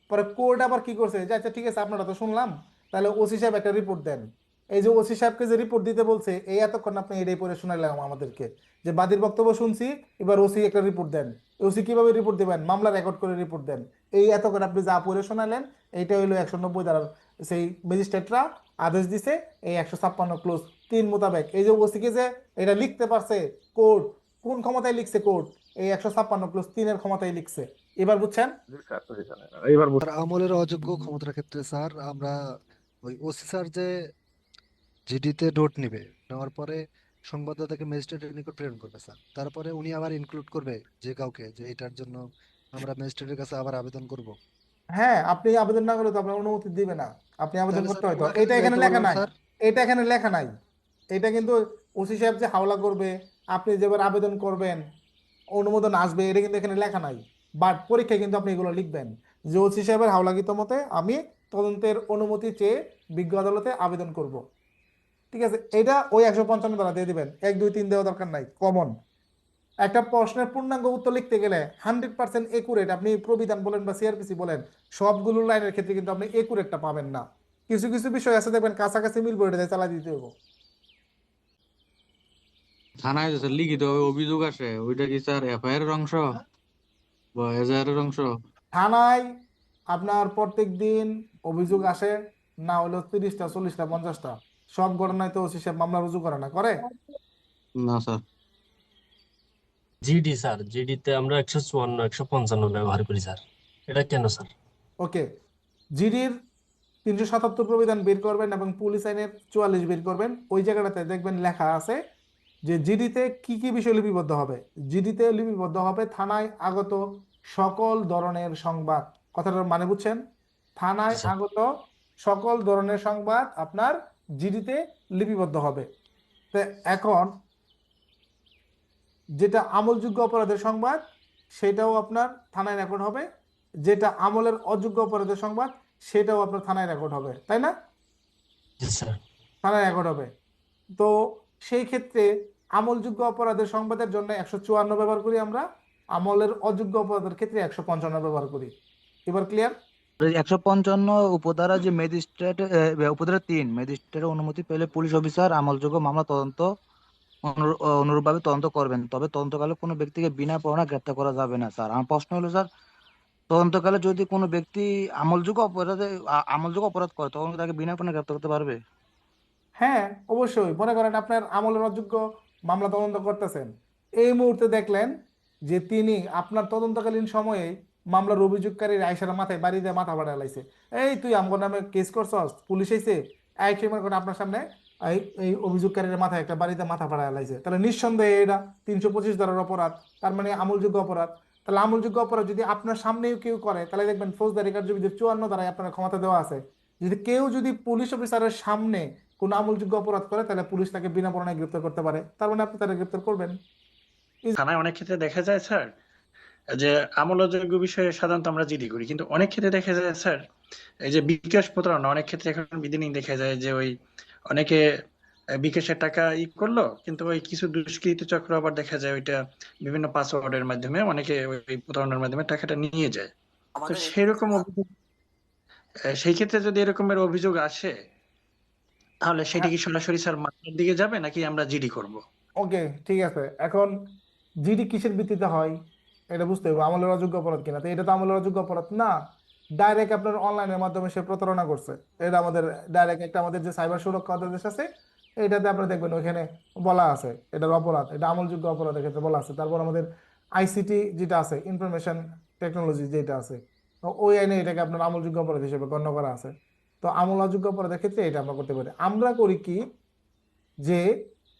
পরে কোর্ট আবার কি করছে যে আচ্ছা ঠিক আছে আপনারা তো শুনলাম, তাহলে ওসি সাহেব একটা রিপোর্ট দেন। এই যে ওসি সাহেবকে যে রিপোর্ট দিতে বলছে, এই এতক্ষণ আপনি এটাই পড়ে শোনাইলাম আমাদেরকে, যে বাদীর বক্তব্য শুনছি, এবার ওসি একটা রিপোর্ট দেন। ওসি কিভাবে রিপোর্ট দিবেন? মামলা রেকর্ড করে রিপোর্ট দেন। এই এতক্ষণ আপনি যা পড়ে শোনালেন, এইটা হইলো 190 ধারার সেই ম্যাজিস্ট্রেটরা আদেশ দিছে এই 156 ক্লোজ 3 মোতাবেক। এই যে ওসিকে যে এটা লিখতে পারছে কোর্ট, কোন ক্ষমতায় লিখছে কোর্ট? এই 156 ক্লোজ 3-এর ক্ষমতায় লিখছে। এবার বুঝছেন? জি স্যার, জি স্যার, এইবার স্যার আমলের অযোগ্য ক্ষমতার ক্ষেত্রে স্যার আমরা ওই ওসি স্যার যে জিডিতে নোট নিবে, নেওয়ার পরে সংবাদদাতাকে ম্যাজিস্ট্রেটের নিকট প্রেরণ করবে স্যার, তারপরে উনি আবার ইনক্লুড করবে যে কাউকে, যে এটার জন্য আমরা ম্যাজিস্ট্রেটের কাছে আবার আবেদন করব। হ্যাঁ, আপনি আবেদন না করলে তো আপনার অনুমতি দিবে না। আপনি আবেদন তাহলে করতে স্যার হয়তো, ওনাকে এটা যদি এখানে যাইতে লেখা বললাম নাই। স্যার, এটা এখানে লেখা নাই। এটা কিন্তু ওসি সাহেব যে হাওলা করবে, আপনি যেবার আবেদন করবেন, অনুমোদন আসবে এটা কিন্তু এখানে লেখা নাই, বাট পরীক্ষায় কিন্তু আপনি এগুলো লিখবেন যে ওসি সাহেবের হাওলাগিত মতে আমি তদন্তের অনুমতি চেয়ে বিজ্ঞ আদালতে আবেদন করব। ঠিক আছে, এটা ওই 155 দ্বারা দিয়ে দিবেন, 1 2 3 দেওয়া দরকার নাই, কমন। একটা প্রশ্নের পূর্ণাঙ্গ উত্তর লিখতে গেলে 100% একুরেট, আপনি প্রবিধান বলেন বা সিআরপিসি বলেন, সবগুলো লাইনের ক্ষেত্রে কিন্তু আপনি একুরেটটা পাবেন না। কিছু কিছু বিষয় আছে দেখবেন কাছাকাছি মিলবে, এটা চালা দিতে হবে। থানায় যে স্যার লিখিত অভিযোগ আসে ওইটা কি স্যার এফআইআর এর অংশ বা এজাহার এর অংশ? থানায় আপনার প্রত্যেক দিন অভিযোগ আসে, না হলেও 30টা 40টা 50টা, সব ঘটনায় তো ওসি সাহেব মামলা রুজু করে না, করে? না স্যার। জিডি স্যার, জিডিতে আমরা 154 155 ব্যবহার করি স্যার। এটা কেন স্যার? ওকে, জিডির 377 প্রবিধান বের করবেন এবং পুলিশ আইনের 44 বের করবেন, ওই জায়গাটাতে দেখবেন লেখা আছে যে জিডিতে কি কি বিষয় লিপিবদ্ধ হবে। জিডিতে লিপিবদ্ধ হবে থানায় আগত সকল ধরনের সংবাদ। কথাটার মানে বুঝছেন? জি থানায় স্যার। আগত সকল ধরনের সংবাদ আপনার জিডিতে লিপিবদ্ধ হবে। তো এখন যেটা আমলযোগ্য অপরাধের সংবাদ সেটাও আপনার থানায় রেকর্ড হবে, যেটা আমলের অযোগ্য অপরাধের সংবাদ সেটাও আপনার থানায় রেকর্ড হবে, তাই না? জি স্যার। থানায় রেকর্ড হবে। তো সেই ক্ষেত্রে আমলযোগ্য অপরাধের সংবাদের জন্য 154 ব্যবহার করি আমরা, আমলের অযোগ্য অপরাধের ক্ষেত্রে 155 ব্যবহার করি। এবার ক্লিয়ার? 155 উপধারা যে ম্যাজিস্ট্রেট উপধারা 3 ম্যাজিস্ট্রেটের অনুমতি পেলে পুলিশ অফিসার আমলযোগ্য মামলা তদন্ত অনুরূপভাবে তদন্ত করবেন, তবে তদন্তকালে কোনো ব্যক্তিকে বিনা প্রমাণে গ্রেপ্তার করা যাবে না। স্যার আমার প্রশ্ন হলো স্যার, তদন্তকালে যদি কোনো ব্যক্তি আমলযোগ্য অপরাধ করে তখন কি তাকে বিনা প্রমাণে গ্রেপ্তার করতে পারবে? হ্যাঁ অবশ্যই। মনে করেন আপনার আমলের অযোগ্য মামলা তদন্ত করতেছেন, এই মুহূর্তে দেখলেন যে তিনি আপনার তদন্তকালীন সময়ে মামলার অভিযোগকারীর আয়সার মাথায় বাড়ি দিয়ে মাথা ফাটা লাইছে, এই তুই আমগো নামে কেস করছস, পুলিশ এসে এক মনে করেন আপনার সামনে এই এই অভিযোগকারীর মাথায় একটা বাড়িতে মাথা ফাটা লাইছে, তাহলে নিঃসন্দেহে এটা 325 ধারার অপরাধ, তার মানে আমলযোগ্য অপরাধ। তাহলে আমলযোগ্য অপরাধ যদি আপনার সামনেও কেউ করে তাহলে দেখবেন ফৌজদারি কার্যবিধির 54 ধারায় আপনার ক্ষমতা দেওয়া আছে, যদি কেউ যদি পুলিশ অফিসারের সামনে কোন আমলযোগ্য অপরাধ করে তাহলে পুলিশ তাকে বিনা প্রমাণে গ্রেপ্তার করতে পারে, তার মানে আপনি তাকে গ্রেপ্তার করবেন। থানায় অনেক ক্ষেত্রে দেখা যায় স্যার যে আমলযোগ্য বিষয়ে সাধারণত আমরা জিডি করি, কিন্তু অনেক ক্ষেত্রে দেখা যায় স্যার এই যে বিকাশ প্রতারণা, অনেক ক্ষেত্রে এখন ইদানিং দেখা যায় যে ওই অনেকে বিকাশের টাকা করলো, কিন্তু ওই কিছু দুষ্কৃত চক্র আবার দেখা যায় ওইটা বিভিন্ন পাসওয়ার্ডের মাধ্যমে অনেকে ওই প্রতারণার মাধ্যমে টাকাটা নিয়ে যায়। তো সেরকম অভিযোগ সেই ক্ষেত্রে যদি এরকমের অভিযোগ আসে তাহলে সেটা কি সরাসরি স্যার মামলার দিকে যাবে নাকি আমরা জিডি করব? ওকে ঠিক আছে, এখন জিডি কিসের ভিত্তিতে হয় এটা বুঝতে হবে, আমলের অযোগ্য অপরাধ কিনা। তো এটা তো আমলের অযোগ্য অপরাধ না, ডাইরেক্ট আপনার অনলাইনের মাধ্যমে সে প্রতারণা করছে, এটা আমাদের ডাইরেক্ট একটা আমাদের যে সাইবার সুরক্ষা অধ্যাদেশ আছে এটাতে আপনারা দেখবেন ওইখানে বলা আছে এটার অপরাধ, এটা আমলযোগ্য অপরাধের ক্ষেত্রে বলা আছে। তারপর আমাদের আইসিটি যেটা আছে, ইনফরমেশন টেকনোলজি যেটা আছে, তো ওই আইনে এটাকে আপনার আমলযোগ্য অপরাধ হিসেবে গণ্য করা আছে। তো আমল অযোগ্য অপরাধের ক্ষেত্রে এটা আমরা করতে পারি। আমরা করি কি যে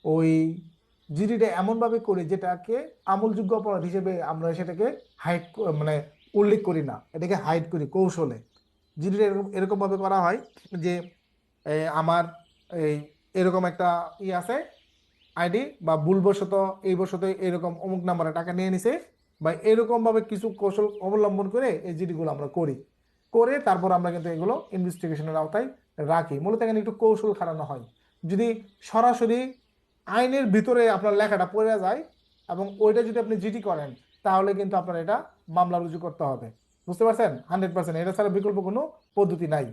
ওই জিডিটা এমন ভাবে করি যেটাকে আমলযোগ্য অপরাধ হিসেবে আমরা সেটাকে হাইড মানে উল্লেখ করি না, এটাকে হাইড করি কৌশলে। জিডিটা এরকম এরকম ভাবে করা হয় যে আমার এই এরকম একটা আছে আইডি বা ভুলবশত এই বশত এরকম অমুক নাম্বারে টাকা নিয়ে নিছে, বা এরকম ভাবে কিছু কৌশল অবলম্বন করে এই জিডিগুলো আমরা করি, করে তারপর আমরা কিন্তু এগুলো ইনভেস্টিগেশনের আওতায় রাখি। মূলত এখানে একটু কৌশল খাটানো হয়। যদি সরাসরি আইনের ভিতরে আপনার লেখাটা পড়ে যায় এবং ওইটা যদি আপনি জিডি করেন তাহলে কিন্তু আপনার এটা মামলা রুজু করতে হবে। বুঝতে পারছেন? 100% এটা ছাড়া বিকল্প কোনো পদ্ধতি নাই।